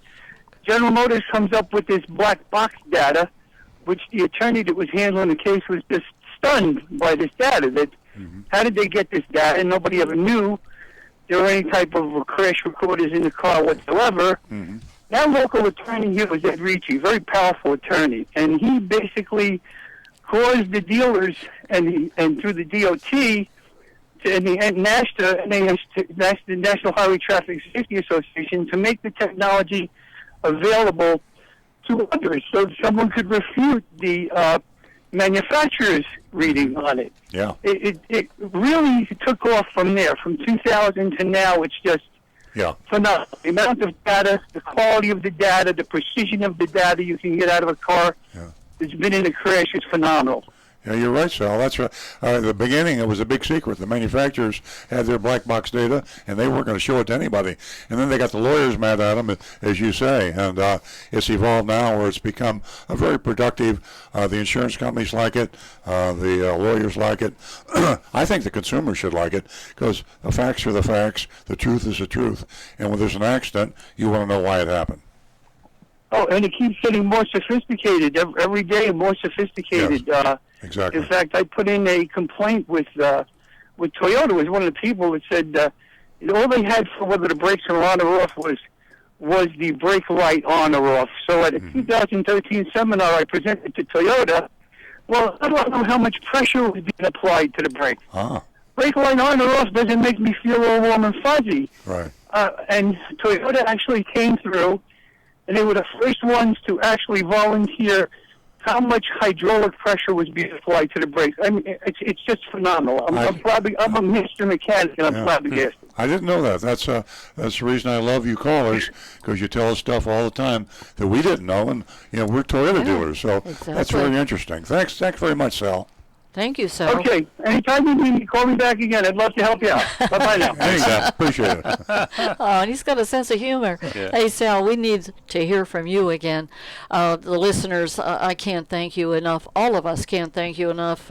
General Motors comes up with this black box data, which the attorney that was handling the case was just stunned by this data. That how did they get this data? And nobody ever knew there were any type of crash recorders in the car whatsoever. That local attorney here was Ed Ricci, very powerful attorney, and he basically caused the dealers and through the DOT and the the National Highway Traffic Safety Association to make the technology available to others, so someone could refute the manufacturer's reading on it. Yeah. It really took off from there. From 2000 to now, it's just phenomenal. The amount of data, the quality of the data, the precision of the data you can get out of a car that's been in a crash is phenomenal. Yeah, you're right, Sal. That's right. At the beginning, it was a big secret. The manufacturers had their black box data, and they weren't going to show it to anybody. And then they got the lawyers mad at them, as you say. And it's evolved now where it's become a very productive. The insurance companies like it. The lawyers like it. I think the consumers should like it because the facts are the facts. The truth is the truth. And when there's an accident, you want to know why it happened. Oh, and it keeps getting more sophisticated every day, more sophisticated. Yes, exactly. In fact, I put in a complaint with Toyota. Was one of the people that said all they had for whether the brakes are on or off was the brake light on or off. So at a 2013 seminar I presented to Toyota, well, I don't know how much pressure was being applied to the brake. Brake light on or off doesn't make me feel all warm and fuzzy. Right. And Toyota actually came through, and they were the first ones to actually volunteer how much hydraulic pressure was being applied to the brakes. I mean, it's just phenomenal. I'm a Mr. Mechanic, and I'm flabbergasted. I didn't know that. That's the reason I love you callers, because you tell us stuff all the time that we didn't know, and we're Toyota dealers, so that's very interesting. Thanks very much, Sal. Thank you, Sal. Okay. Anytime you need me, call me back again. I'd love to help you out. Bye-bye now. Thanks, Sal. Appreciate it. Oh, and he's got a sense of humor. Yeah. Hey, Sal, we need to hear from you again. The listeners, I can't thank you enough. All of us can't thank you enough.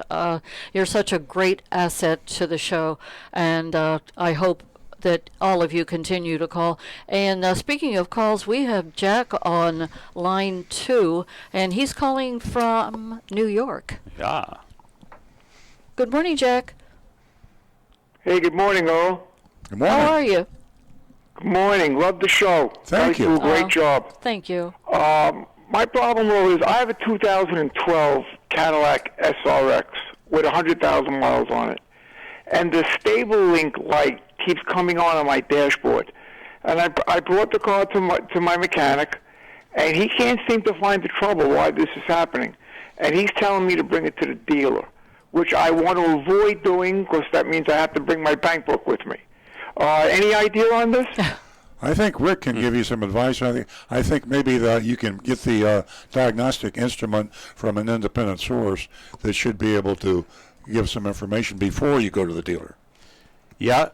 You're such a great asset to the show, and I hope that all of you continue to call. And speaking of calls, we have Jack on line 2, and he's calling from New York. Yeah. Good morning, Jack. Hey, good morning, Earl. Good morning. How are you? Good morning. Love the show. Thank you. Do a great job. Thank you. My problem, Earl, is I have a 2012 Cadillac SRX with 100,000 miles on it. And the stable link light keeps coming on my dashboard. And I brought the car to my mechanic, and he can't seem to find the trouble why this is happening. And he's telling me to bring it to the dealer, which I want to avoid doing because that means I have to bring my bank book with me. Any idea on this? I think Rick can give you some advice. I think maybe that you can get the diagnostic instrument from an independent source that should be able to give some information before you go to the dealer. Yeah,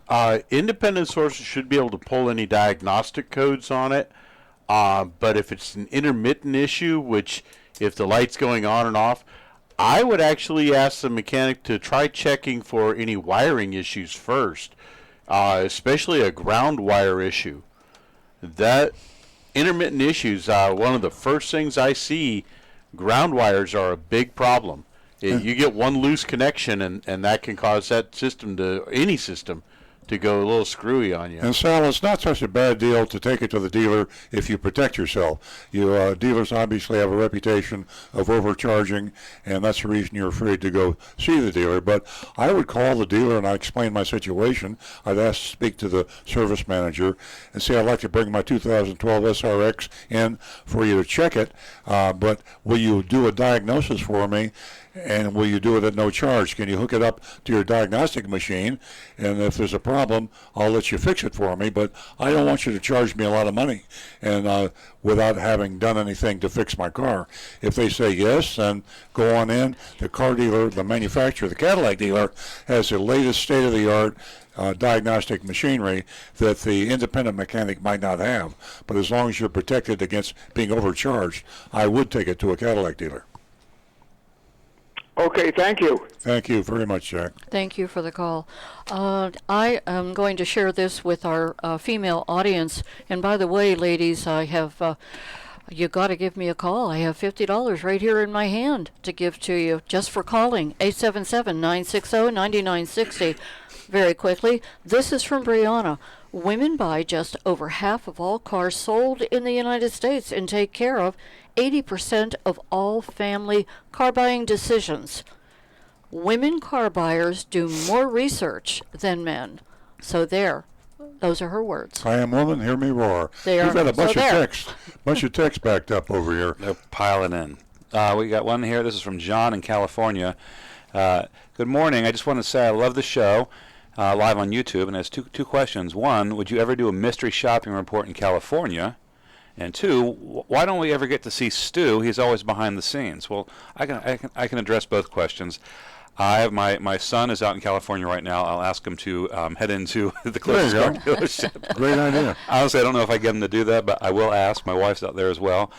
independent sources should be able to pull any diagnostic codes on it. But if it's an intermittent issue, which if the light's going on and off, I would actually ask the mechanic to try checking for any wiring issues first, especially a ground wire issue. That intermittent issues are one of the first things I see. Ground wires are a big problem. You get one loose connection, and that can cause that system any system to go a little screwy on you. And Sal, it's not such a bad deal to take it to the dealer if you protect yourself. You dealers obviously have a reputation of overcharging, and that's the reason you're afraid to go see the dealer. But I would call the dealer and I'd explain my situation. I'd ask to speak to the service manager and say, I'd like to bring my 2012 SRX in for you to check it, but will you do a diagnosis for me? And will you do it at no charge? Can you hook it up to your diagnostic machine? And if there's a problem, I'll let you fix it for me. But I don't want you to charge me a lot of money and without having done anything to fix my car. If they say yes, then go on in. The car dealer, the manufacturer, the Cadillac dealer, has the latest state-of-the-art diagnostic machinery that the independent mechanic might not have. But as long as you're protected against being overcharged, I would take it to a Cadillac dealer. Okay, thank you. Thank you very much, Jack. Thank you for the call. I am going to share this with our female audience. And by the way, ladies, I have, you got to give me a call. I have $50 right here in my hand to give to you just for calling. 877-960-9960. Very quickly, this is from Brianna. Women buy just over half of all cars sold in the United States and take care of 80% of all family car buying decisions. Women car buyers do more research than men. So there. Those are her words. I am woman, hear me roar. They are. We've got a bunch So of there. text backed up over here. They're piling in. We got one here. This is from John in California. Good morning. I just want to say I love the show live on YouTube, and it has two questions. One, would you ever do a mystery shopping report in California? And two, why don't we ever get to see Stu? He's always behind the scenes. Well, I can address both questions. I have my son is out in California right now. I'll ask him to head into the closest car dealership. Great idea. Honestly, I don't know if I get him to do that, but I will ask. My wife's out there as well.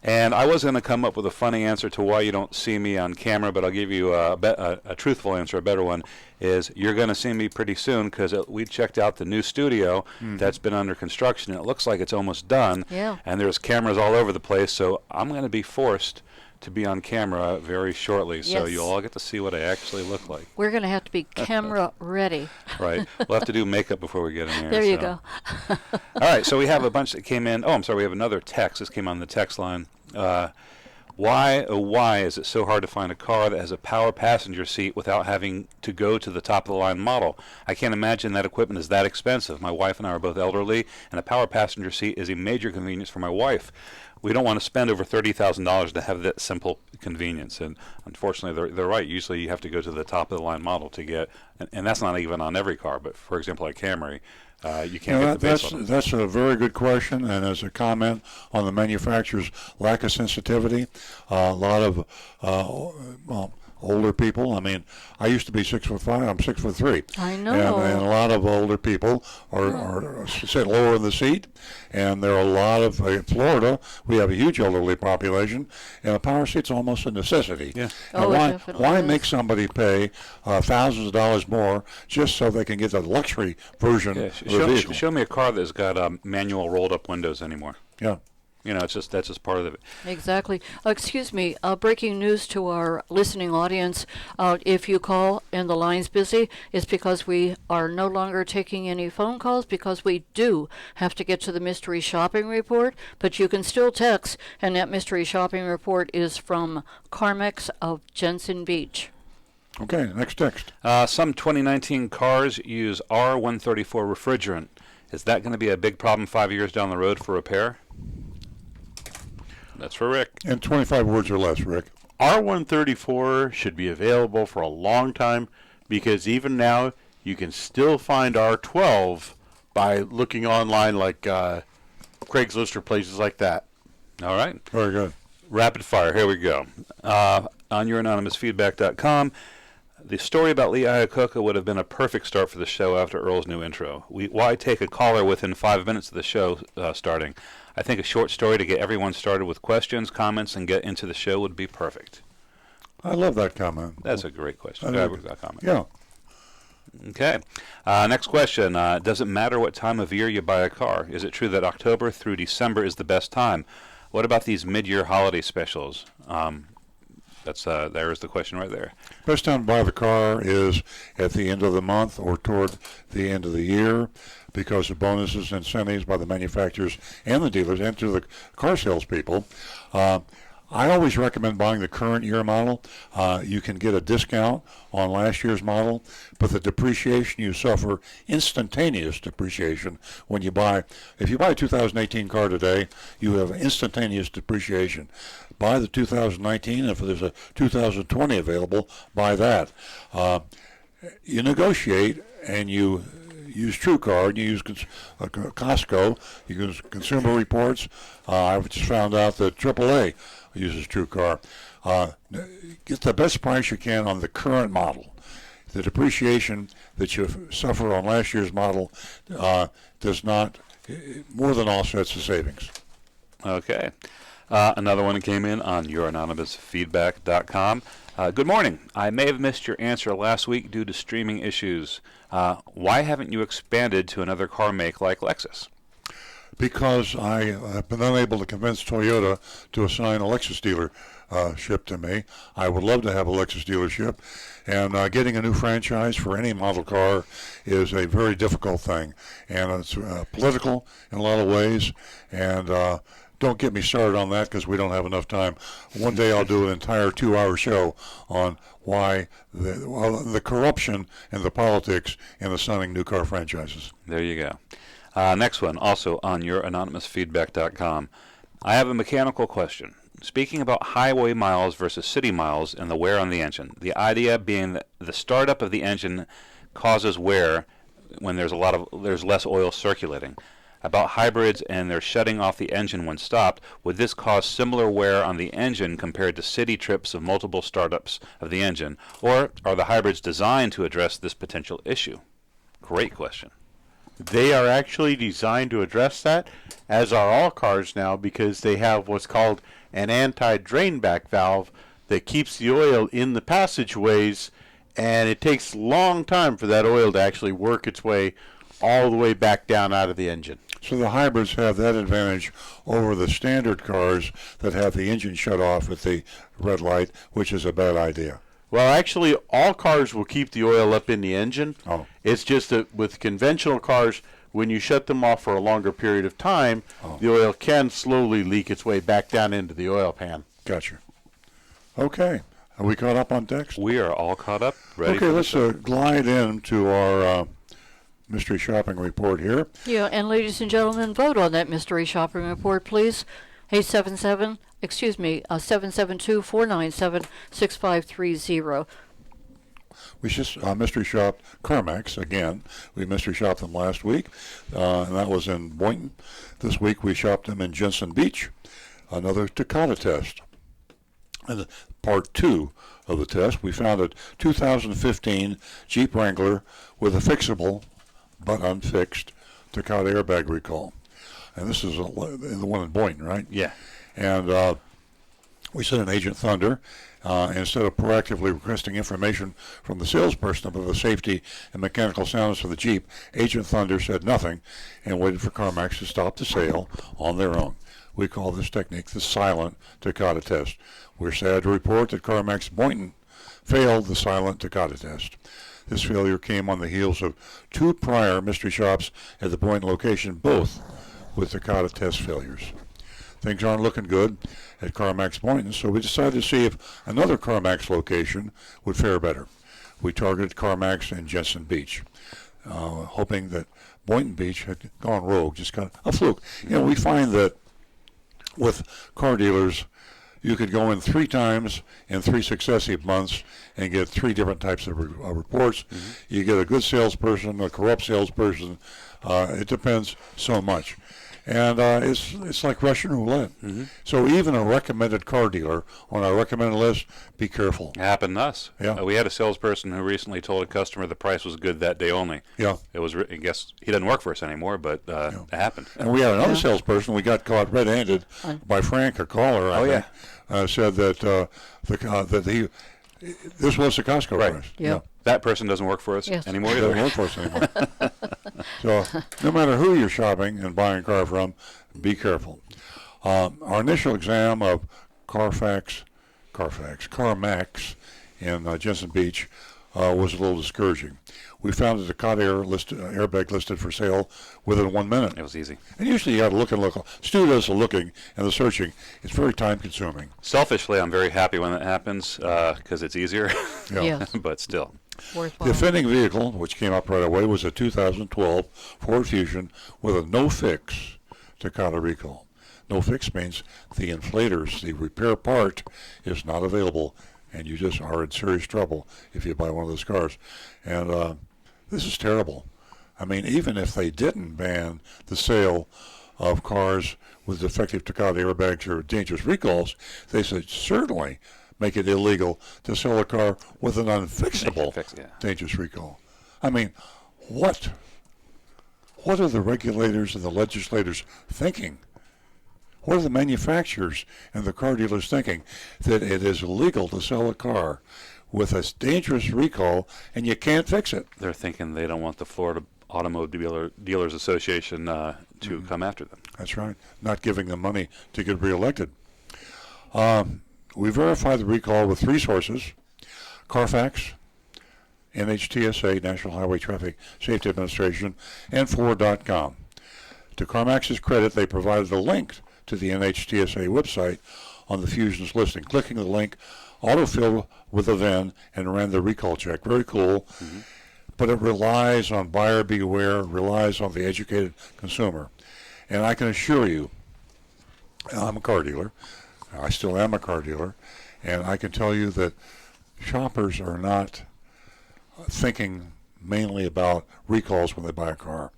And I was going to come up with a funny answer to why you don't see me on camera, but I'll give you a truthful answer. A better one is you're going to see me pretty soon because we checked out the new studio that's been under construction. And it looks like it's almost done. Yeah. And there's cameras all over the place, so I'm going to be forced to be on camera very shortly. So Yes. you'll all get to see what I actually look like. We're going to have to be camera ready. Right. We'll have to do makeup before we get in here. There you so. go. All right, so we have a bunch that came in. Oh, I'm sorry, we have another text. This came on the text line. Why is it so hard to find a car that has a power passenger seat without having to go to the top of the line model? I can't imagine that equipment is that expensive. My wife and I are both elderly, and a power passenger seat is a major convenience for my wife. We don't want to spend over $30,000 to have that simple convenience. And unfortunately, they're right. Usually you have to go to the top of the line model to get, and that's not even on every car, but for example, like Camry, you can't get the base model. That's a very good question, and as a comment on the manufacturer's lack of sensitivity, a lot of older people. I mean, I used to be 6'5". I'm 6'3". I know. And a lot of older people are sit lower in the seat, and there are a lot of in Florida. We have a huge elderly population, and a power seat's almost a necessity. Yeah. And Oh, it why definitely is. make somebody pay thousands of dollars more just so they can get the luxury version Yeah, of the vehicle? show me a car that's got manual rolled-up windows anymore. Yeah. You know, that's just part of it. Exactly. Excuse me. Breaking news to our listening audience. If you call and the line's busy, it's because we are no longer taking any phone calls because we do have to get to the mystery shopping report. But you can still text, and that mystery shopping report is from Carmex of Jensen Beach. Okay, next text. Some 2019 cars use R134 refrigerant. Is that going to be a big problem 5 years down the road for repair? That's for Rick. In 25 words or less, Rick. R134 should be available for a long time because even now you can still find R12 by looking online like Craigslist or places like that. All right. Very good. Rapid fire. Here we go. On youranonymousfeedback.com, the story about Lee Iacocca would have been a perfect start for the show after Earl's new intro. Why take a caller within 5 minutes of the show starting? I think a short story to get everyone started with questions, comments, and get into the show would be perfect. I love that comment. That's a great question. Comment. Yeah. Okay. Next question. Does it matter what time of year you buy a car? Is it true that October through December is the best time? What about these mid-year holiday specials? There's the question right there. Best time to buy the car is at the end of the month or toward the end of the year, because of bonuses and incentives by the manufacturers and the dealers and to the car salespeople. I always recommend buying the current year model. You can get a discount on last year's model, but the depreciation you suffer, instantaneous depreciation, when you buy, if you buy a 2018 car today, you have instantaneous depreciation. Buy the 2019, if there's a 2020 available, buy that. You negotiate and you use TrueCar, you use Costco, you use Consumer Reports. I've just found out that AAA uses TrueCar. Get the best price you can on the current model. The depreciation that you suffer on last year's model does not more than offsets the savings. Okay. Another one that came in on youranonymousfeedback.com. Good morning. I may have missed your answer last week due to streaming issues. Why haven't you expanded to another car make like Lexus? Because I have been unable to convince Toyota to assign a Lexus dealership to me. I would love to have a Lexus dealership, and getting a new franchise for any model car is a very difficult thing, and it's political in a lot of ways, and don't get me started on that because we don't have enough time. One day I'll do an entire 2-hour show on why the corruption and the politics in assigning new car franchises. There you go. Next one, also on youranonymousfeedback.com. I have a mechanical question. Speaking about highway miles versus city miles and the wear on the engine, the idea being that the startup of the engine causes wear when there's less oil circulating. About hybrids and their shutting off the engine when stopped, would this cause similar wear on the engine compared to city trips of multiple startups of the engine, or are the hybrids designed to address this potential issue? Great question. They are actually designed to address that, as are all cars now, because they have what's called an anti-drain back valve that keeps the oil in the passageways, and it takes a long time for that oil to actually work its way all the way back down out of the engine. So the hybrids have that advantage over the standard cars that have the engine shut off at the red light, which is a bad idea. Well, actually, all cars will keep the oil up in the engine. Oh. It's just that with conventional cars, when you shut them off for a longer period of time, the oil can slowly leak its way back down into the oil pan. Gotcha. Okay. Are we caught up on text? We are all caught up. Ready? Okay, let's glide into our mystery shopping report here. Yeah, and ladies and gentlemen, vote on that mystery shopping report, please. 772-497-6530. We just mystery shopped CarMax again. We mystery shopped them last week, and that was in Boynton. This week we shopped them in Jensen Beach, another Takata test. And part 2 of the test, we found a 2015 Jeep Wrangler with a fixable but unfixed Takata airbag recall. And this is the one in Boynton, right? Yeah. And we sent an Agent Thunder. Instead of proactively requesting information from the salesperson about the safety and mechanical soundness of the Jeep, Agent Thunder said nothing and waited for CarMax to stop the sale on their own. We call this technique the silent Takata test. We're sad to report that CarMax Boynton failed the silent Takata test. This failure came on the heels of 2 prior mystery shops at the Boynton location, both with Takata test failures. Things aren't looking good at CarMax Boynton, so we decided to see if another CarMax location would fare better. We targeted CarMax in Jensen Beach, hoping that Boynton Beach had gone rogue, just kind of a fluke. You know, we find that with car dealers, you could go in 3 times in 3 successive months and get 3 different types of reports. Mm-hmm. You get a good salesperson, a corrupt salesperson. It depends so much. And it's like Russian roulette. Mm-hmm. So even a recommended car dealer on our recommended list, be careful. It happened to us. Yeah. We had a salesperson who recently told a customer the price was good that day only. Yeah. It was. I guess he doesn't work for us ananymore, but it happened. And we had another salesperson. We got caught red-handed by Frank, a caller. I think, said that that he This was the Costco Right. price. Yeah. That person doesn't work for us Yes. anymore It either. doesn't work for us anymore. So no matter who you're shopping and buying a car from, be careful. Our initial exam of CarMax in Jensen Beach was a little discouraging. We found a Takata airbag listed for sale within 1 minute. It was easy. And usually you got to look and look. Stu does the looking and the searching. It's very time consuming. Selfishly, I'm very happy when that happens because it's easier. Yeah. Yes. But still. Worthwhile. The offending vehicle, which came up right away, was a 2012 Ford Fusion with a no-fix Takata recall. No-fix means the inflators, the repair part, is not available, and you just are in serious trouble if you buy one of those cars. And this is terrible. I mean, even if they didn't ban the sale of cars with defective Takata airbags or dangerous recalls, they should certainly make it illegal to sell a car with an unfixable dangerous recall. I mean, what are the regulators and the legislators thinking? What are the manufacturers and the car dealers thinking that it is illegal to sell a car with a dangerous recall and you can't fix it? They're thinking they don't want the Florida Automobile Dealers Association to come after them. That's right. Not giving them money to get reelected. We verified the recall with 3 sources: Carfax, NHTSA, National Highway Traffic Safety Administration, and Ford.com. To CarMax's credit, they provided a link to the NHTSA website on the Fusion's listing. Clicking the link, autofilled with a VIN and ran the recall check. Very cool. Mm-hmm. But it relies on buyer beware, relies on the educated consumer. And I can assure you, I'm a car dealer. I still am a car dealer. And I can tell you that shoppers are not thinking mainly about recalls when they buy a car.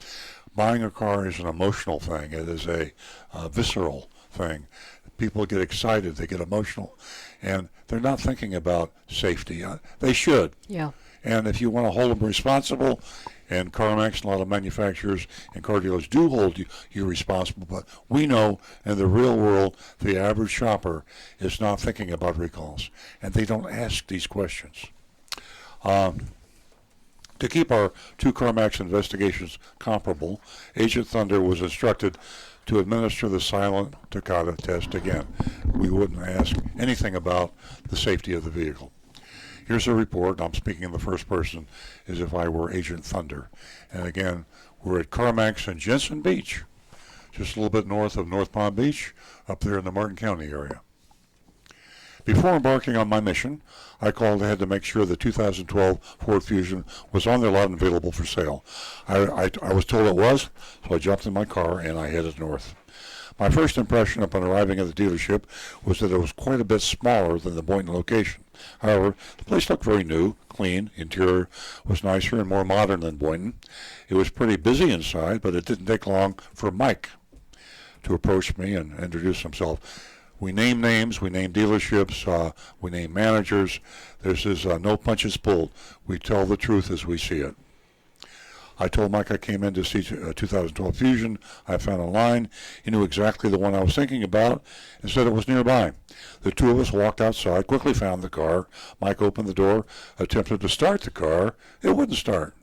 Buying a car is an emotional thing. It is a visceral thing. People get excited. They get emotional. And they're not thinking about safety. They should. Yeah. And if you want to hold them responsible, and CarMax and a lot of manufacturers and car dealers do hold you responsible, but we know in the real world the average shopper is not thinking about recalls, and they don't ask these questions. To keep our 2 CarMax investigations comparable, Agent Thunder was instructed to administer the silent Takata test again. We wouldn't ask anything about the safety of the vehicle. Here's a report. I'm speaking in the first person as if I were Agent Thunder. And again, we're at CarMax in Jensen Beach, just a little bit north of North Palm Beach, up there in the Martin County area. Before embarking on my mission, I called ahead to make sure the 2012 Ford Fusion was on their lot and available for sale. I was told it was, so I jumped in my car and I headed north. My first impression upon arriving at the dealership was that it was quite a bit smaller than the Boynton location. However, the place looked very new, clean. Interior was nicer and more modern than Boynton. It was pretty busy inside, but it didn't take long for Mike to approach me and introduce himself. We name names, we name dealerships, we name managers. This is no punches pulled. We tell the truth as we see it. I told Mike I came in to see a 2012 Fusion I found online. He knew exactly the one I was thinking about and said it was nearby. The 2 of us walked outside, quickly found the car. Mike opened the door, attempted to start the car. It wouldn't start.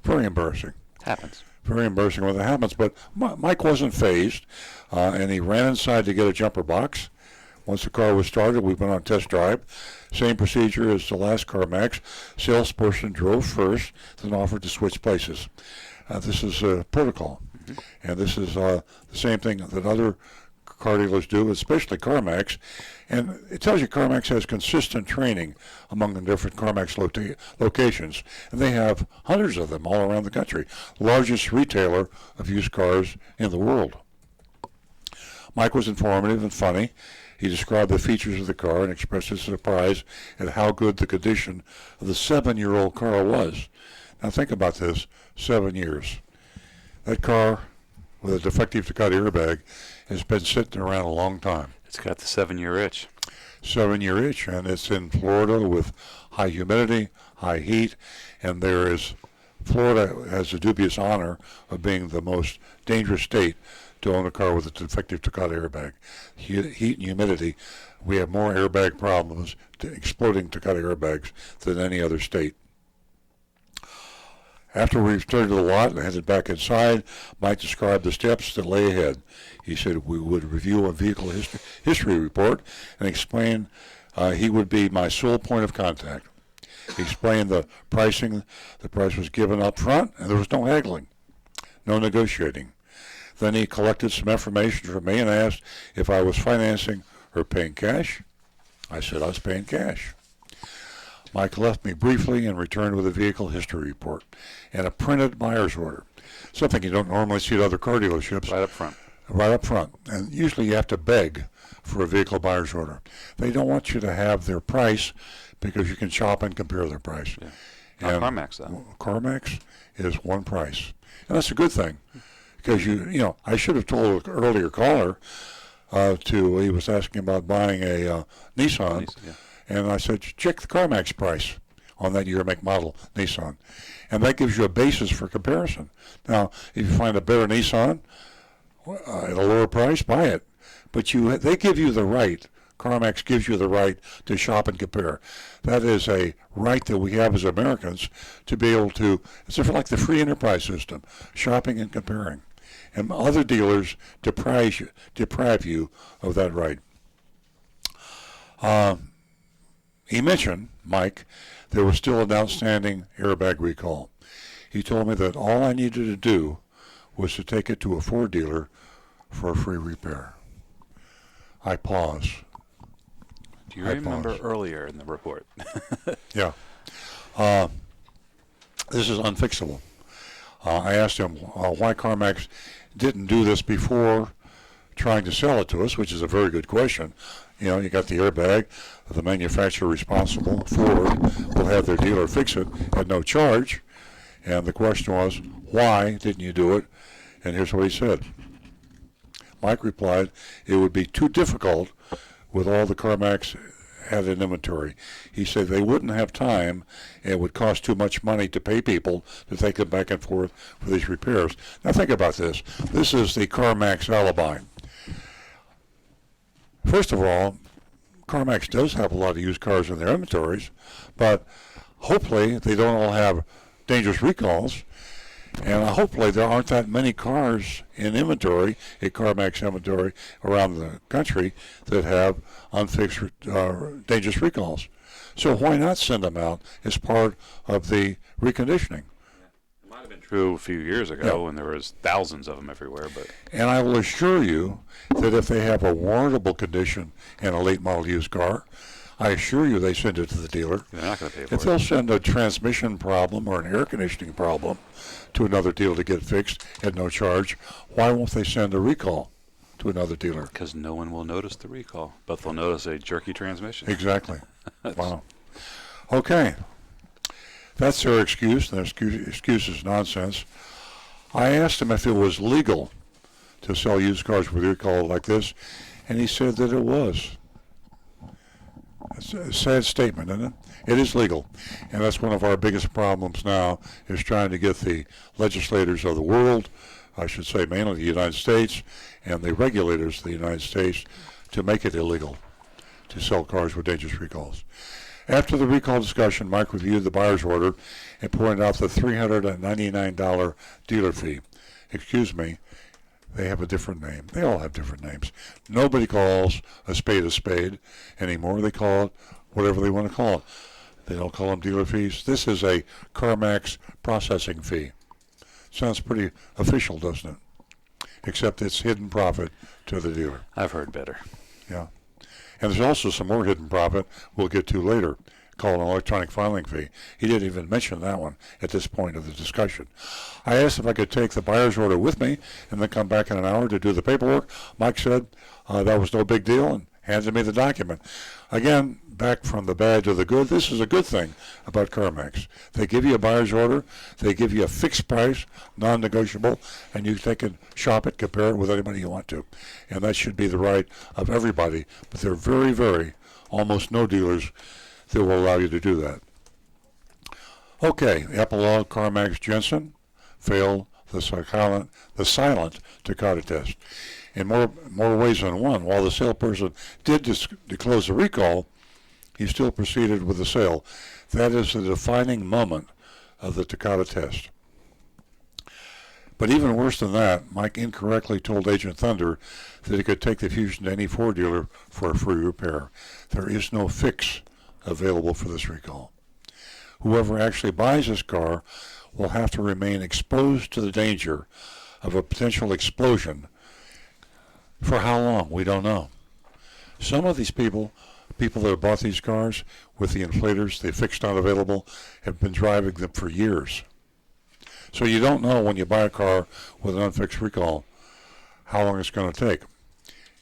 Very embarrassing. Happens. Very embarrassing when that happens, but Mike wasn't fazed, and he ran inside to get a jumper box. Once the car was started, we went on a test drive. Same procedure as the last CarMax. Salesperson drove first, then offered to switch places. This is protocol, and this is the same thing that other car dealers do, especially CarMax. And it tells you CarMax has consistent training among the different CarMax locations, and they have hundreds of them all around the country. Largest retailer of used cars in the world. Mike was informative and funny. He described the features of the car and expressed his surprise at how good the condition of the 7-year-old car was. Now think about this, 7 years. That car with a defective Takata airbag has been sitting around a long time. It's got the 7-year itch. 7-year itch, and it's in Florida with high humidity, high heat, and Florida has the dubious honor of being the most dangerous state to own a car with a defective Takata airbag. Heat and humidity, we have more airbag problems, exploding Takata airbags, than any other state. After we returned to the lot and headed back inside, Mike described the steps that lay ahead. He said we would review a vehicle history report and explain he would be my sole point of contact. He explained the pricing. The price was given up front, and there was no haggling, no negotiating. Then he collected some information from me and asked if I was financing or paying cash. I said I was paying cash. Mike left me briefly and returned with a vehicle history report and a printed buyer's order, something you don't normally see at other car dealerships. Right up front. Right up front. And usually you have to beg for a vehicle buyer's order. They don't want you to have their price because you can shop and compare their price. Yeah. And Not CarMax, though. CarMax is one price. And that's a good thing because, I should have told an earlier caller he was asking about buying a Nissan. Yeah. And I said, check the CarMax price on that year, make, model Nissan. And that gives you a basis for comparison. Now, if you find a better Nissan at a lower price, buy it. But they give you the right, CarMax gives you the right to shop and compare. That is a right that we have as Americans to be able to, it's sort of like the free enterprise system, shopping and comparing. And other dealers deprive you of that right. He mentioned, Mike, there was still an outstanding airbag recall. He told me that all I needed to do was to take it to a Ford dealer for a free repair. I pause. Do you remember earlier in the report? Yeah. This is unfixable. I asked him why CarMax didn't do this before trying to sell it to us, which is a very good question. You got the airbag, the manufacturer responsible, Ford, will have their dealer fix it at no charge. And the question was, why didn't you do it? And here's what he said. Mike replied, it would be too difficult with all the CarMax had in inventory. He said they wouldn't have time and it would cost too much money to pay people to take them back and forth for these repairs. Now think about this. This is the CarMax alibi. First of all, CarMax does have a lot of used cars in their inventories, but hopefully they don't all have dangerous recalls, and hopefully there aren't that many cars in inventory, a CarMax inventory around the country that have unfixed dangerous recalls. So why not send them out as part of the reconditioning? It might have been true a few years ago when there was thousands of them everywhere. But And I will assure you that if they have a warrantable condition in a late model used car, I assure you they send it to the dealer. they're not going to pay for If it. they'll send a transmission problem or an air conditioning problem to another dealer to get fixed at no charge, why won't they send a recall to another dealer? Because no one will notice the recall, but they'll notice a jerky transmission. Exactly. Wow. Okay. That's their excuse. Their excuse is nonsense. I asked him if it was legal to sell used cars with recall like this, and he said that it was. It's a sad statement, isn't it? It is legal, and that's one of our biggest problems now, is trying to get the legislators of the world, I should say mainly the United States, and the regulators of the United States to make it illegal to sell cars with dangerous recalls. After the recall discussion, Mike reviewed the buyer's order and pointed out the $399 dealer fee. Excuse me, they have a different name. They all have different names. Nobody calls a spade anymore. They call it whatever they want to call it. They don't call them dealer fees. This is a CarMax processing fee. Sounds pretty official, doesn't it? Except it's hidden profit to the dealer. I've heard better. Yeah. And there's also some more hidden profit we'll get to later, called an electronic filing fee. He didn't even mention that one at this point of the discussion. I asked if I could take the buyer's order with me and then come back in an hour to do the paperwork. Mike said that was no big deal and handed me the document. Again, back from the bad to the good, this is a good thing about CarMax. They give you a buyer's order, they give you a fixed price, non-negotiable, and you can shop it, compare it with anybody you want to. And that should be the right of everybody, but there are very, very, almost no dealers that will allow you to do that. Okay, epilogue, CarMax Jensen failed the silent Takata test. In more ways than one, while the salesperson did disclose the recall, he still proceeded with the sale. That is the defining moment of the Takata test. But even worse than that, Mike incorrectly told Agent Thunder that he could take the Fusion to any Ford dealer for a free repair. There is no fix available for this recall. Whoever actually buys this car will have to remain exposed to the danger of a potential explosion. For how long? We don't know. Some of these people that have bought these cars with the inflators, they fixed not available, have been driving them for years. So you don't know when you buy a car with an unfixed recall how long it's going to take.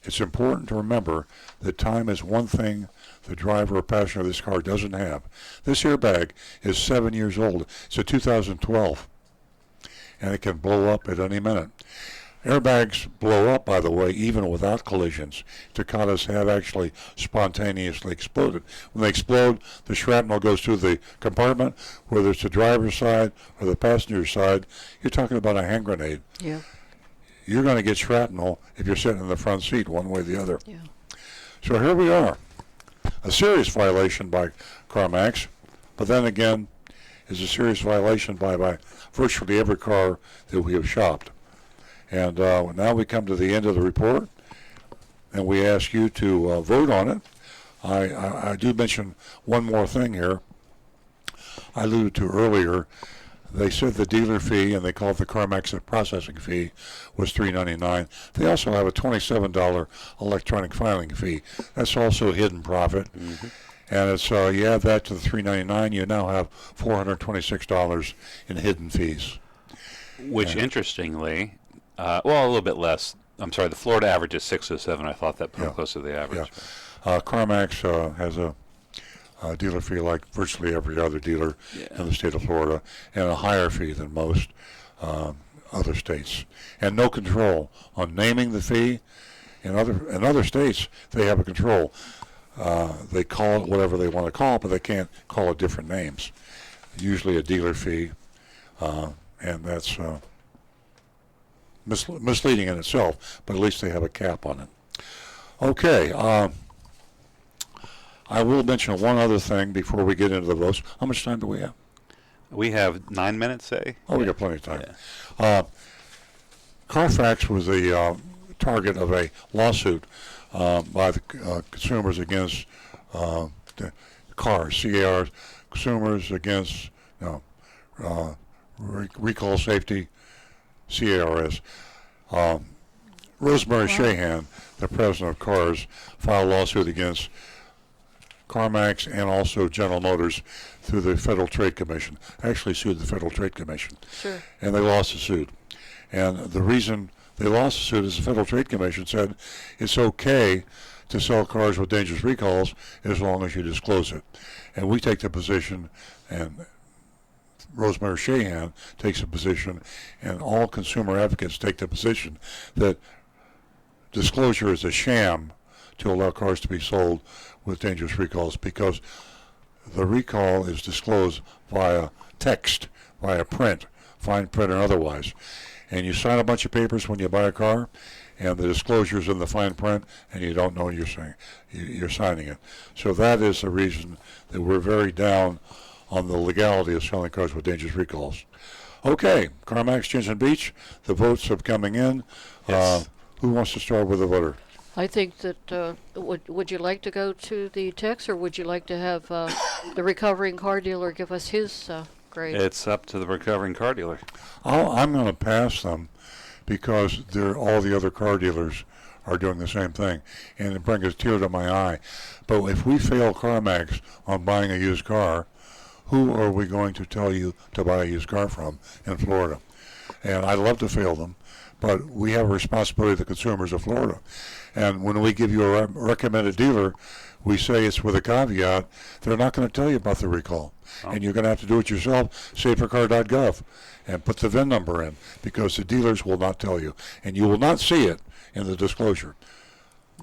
It's important to remember that time is one thing the driver or passenger of this car doesn't have. This airbag is 7 years old. It's a 2012, and it can blow up at any minute. Airbags blow up, by the way, even without collisions. Takatas have actually spontaneously exploded. When they explode, the shrapnel goes through the compartment, whether it's the driver's side or the passenger side. You're talking about a hand grenade. Yeah. You're going to get shrapnel if you're sitting in the front seat one way or the other. Yeah. So here we are. A serious violation by CarMax, but then again, is a serious violation by virtually every car that we have shopped. And now we come to the end of the report, and we ask you to vote on it. I do mention one more thing here. I alluded to earlier. They said the dealer fee, and they call it the CarMax processing fee, was $3.99. They also have a $27 electronic filing fee. That's also hidden profit. Mm-hmm. And it's you add that to the $3.99, you now have $426 in hidden fees. Which, interestingly, well, a little bit less. I'm sorry, the Florida average is 607. I thought that put close to the average. Yeah. CarMax has a dealer fee like virtually every other dealer in the state of Florida, and a higher fee than most other states. And no control on naming the fee. In other states, they have a control. They call it whatever they want to call it, but they can't call it different names. Usually a dealer fee, and that's misleading in itself, but at least they have a cap on it. Okay, I will mention one other thing before we get into the votes. How much time do we have? We have 9 minutes, say. Oh, we got plenty of time. Yeah. Carfax was the target of a lawsuit by the consumers against the cars, CAR, consumers against recall safety, CARS. Rosemary Shahan, the president of CARS, filed a lawsuit against CarMax and also General Motors through the Federal Trade Commission. Actually sued the Federal Trade Commission. Sure. And they lost the suit. And the reason they lost the suit is the Federal Trade Commission said it's okay to sell cars with dangerous recalls as long as you disclose it. And we take the position, and Rosemary Shahan takes a position, and all consumer advocates take the position that disclosure is a sham to allow cars to be sold with dangerous recalls, because the recall is disclosed via text, via print, fine print or otherwise. And you sign a bunch of papers when you buy a car, and the disclosure is in the fine print, and you don't know you're signing it. So that is the reason that we're very down on the legality of selling cars with dangerous recalls. Okay, CarMax, Jensen Beach, the votes are coming in. Yes. Who wants to start with the voter? I think that, would you like to go to the text, or would you like to have the recovering car dealer give us his grade? It's up to the recovering car dealer. I'm going to pass them because all the other car dealers are doing the same thing, and it brings a tear to my eye. But if we fail CarMax on buying a used car, who are we going to tell you to buy a used car from in Florida? And I'd love to fail them, but we have a responsibility to the consumers of Florida. And when we give you a recommended dealer, we say it's with a caveat. They're not going to tell you about the recall. Oh. And you're going to have to do it yourself, safercar.gov, and put the VIN number in, because the dealers will not tell you. And you will not see it in the disclosure.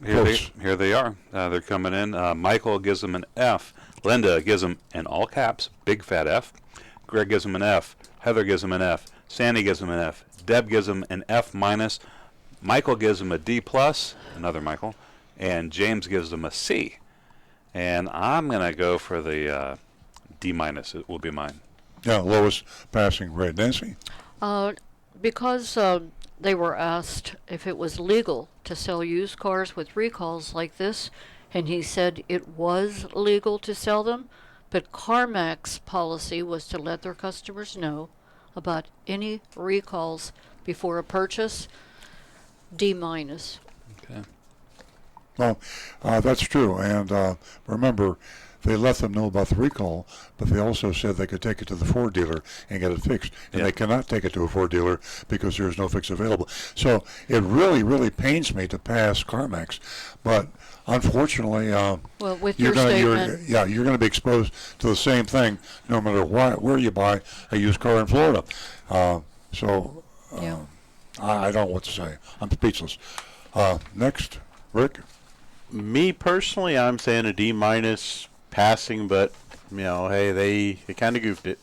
Here they are. They're coming in. Michael gives them an F. Linda gives them, in all caps, big fat F. Greg gives them an F. Heather gives them an F. Sandy gives him an F. Deb gives him an F minus. Michael gives him a D plus, another Michael, and James gives him a C. And I'm going to go for the D minus. It will be mine. Yeah, lowest passing grade. Nancy? Because they were asked if it was legal to sell used cars with recalls like this, and he said it was legal to sell them, but CarMax policy was to let their customers know about any recalls before a purchase. D minus. Okay. Well, that's true. And remember, they let them know about the recall, but they also said they could take it to the Ford dealer and get it fixed. And they cannot take it to a Ford dealer because there's no fix available. So it really, really pains me to pass CarMax. But unfortunately, well, with you're your going to be exposed to the same thing no matter where you buy a used car in Florida. I don't know what to say. I'm speechless. Next, Rick? Me personally, I'm saying a D minus passing, but hey, they kind of goofed it.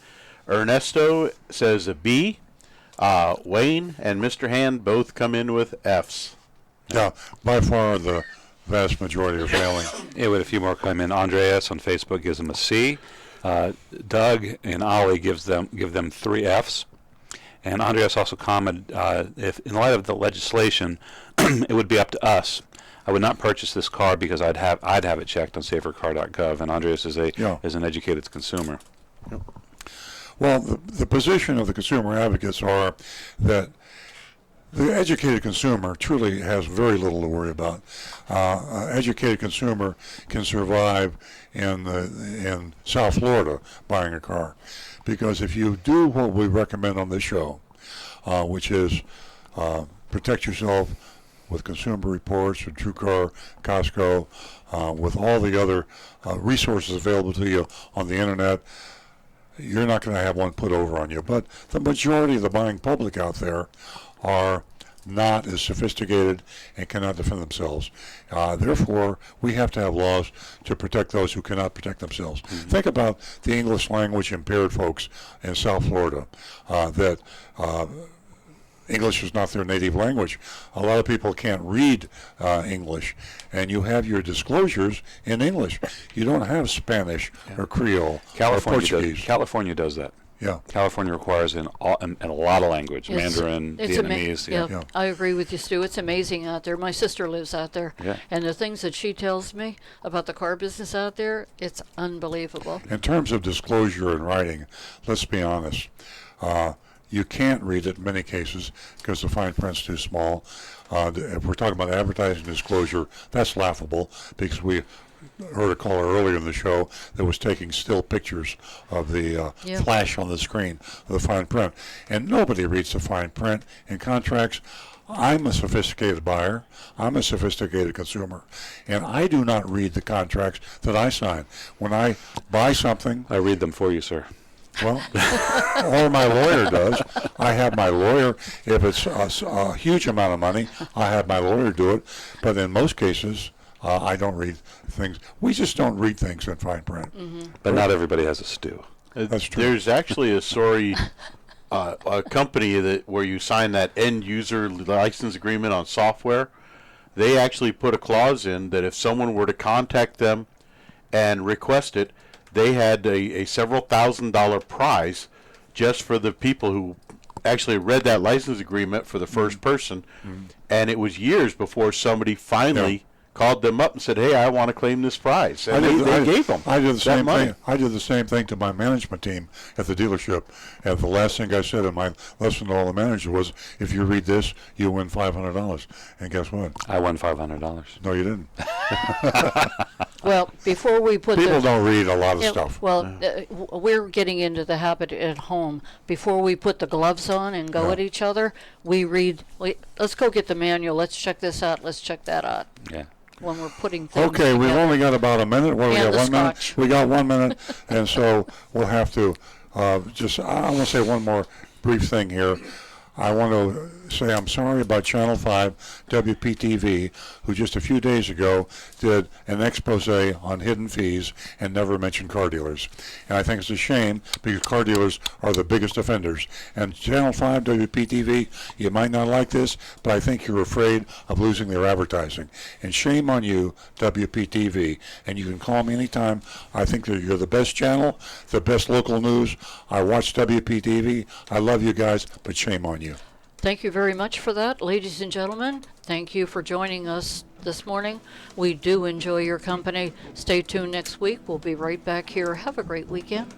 Ernesto says a B. Wayne and Mr. Hand both come in with Fs. Yeah, by far the vast majority are failing. Yeah, with a few more come in. Andreas on Facebook gives them a C. Doug and Ollie give them 3 Fs. And Andreas also commented, if in light of the legislation, it would be up to us. I would not purchase this car because I'd have it checked on safercar.gov. And Andreas is an educated consumer. Yep. Well, the position of the consumer advocates are that the educated consumer truly has very little to worry about. An educated consumer can survive in South Florida buying a car. Because if you do what we recommend on this show, which is protect yourself with Consumer Reports or TrueCar, Costco, with all the other resources available to you on the internet, you're not going to have one put over on you. But the majority of the buying public out there are not as sophisticated and cannot defend themselves. Therefore, we have to have laws to protect those who cannot protect themselves. Mm-hmm. Think about the English language impaired folks in South Florida that English is not their native language. A lot of people can't read English, and you have your disclosures in English. You don't have Spanish or Creole or Portuguese. California does that. Yeah. California requires in a lot of language, Mandarin, Vietnamese. Yeah, I agree with you, Stu. It's amazing out there. My sister lives out there, and the things that she tells me about the car business out there, it's unbelievable. In terms of disclosure in writing, let's be honest. You can't read it in many cases because the fine print's too small. If we're talking about advertising disclosure, that's laughable because we heard a caller earlier in the show that was taking still pictures of the flash on the screen of the fine print. And nobody reads the fine print in contracts. I'm a sophisticated buyer. I'm a sophisticated consumer. And I do not read the contracts that I sign. When I buy something... I read them for you, sir. Well, or my lawyer does. I have my lawyer. If it's a huge amount of money, I have my lawyer do it. But in most cases... I don't read things. We just don't read things in fine print. Mm-hmm. But not everybody has a stew. That's true. There's actually a company where you sign that end user license agreement on software. They actually put a clause in that if someone were to contact them and request it, they had a several $1,000 prize just for the people who actually read that license agreement for the first person. Mm-hmm. And it was years before somebody finally called them up and said, "Hey, I want to claim this prize." And they gave them. I did the same thing. I did the same thing to my management team at the dealership. And the last thing I said in my lesson to all the managers was, "If you read this, you win $500." And guess what? I won $500. No, you didn't. Well, before we put people don't read a lot of stuff. Well, we're getting into the habit at home. Before we put the gloves on and go at each other, we read. Let's go get the manual. Let's check this out. Let's check that out. Yeah. When we're putting things Okay, we've together. only got about a minute. Well, we got 1 minute. We got 1 minute, and so we'll have to I want to say one more brief thing here. I want to say I'm sorry about Channel 5 WPTV, who just a few days ago did an expose on hidden fees and never mentioned car dealers. And I think it's a shame because car dealers are the biggest offenders. And Channel 5 WPTV, you might not like this, but I think you're afraid of losing their advertising. And shame on you, WPTV. And you can call me anytime. I think that you're the best channel, the best local news. I watch WPTV. I love you guys, but shame on you. Thank you very much for that, ladies and gentlemen. Thank you for joining us this morning. We do enjoy your company. Stay tuned next week. We'll be right back here. Have a great weekend.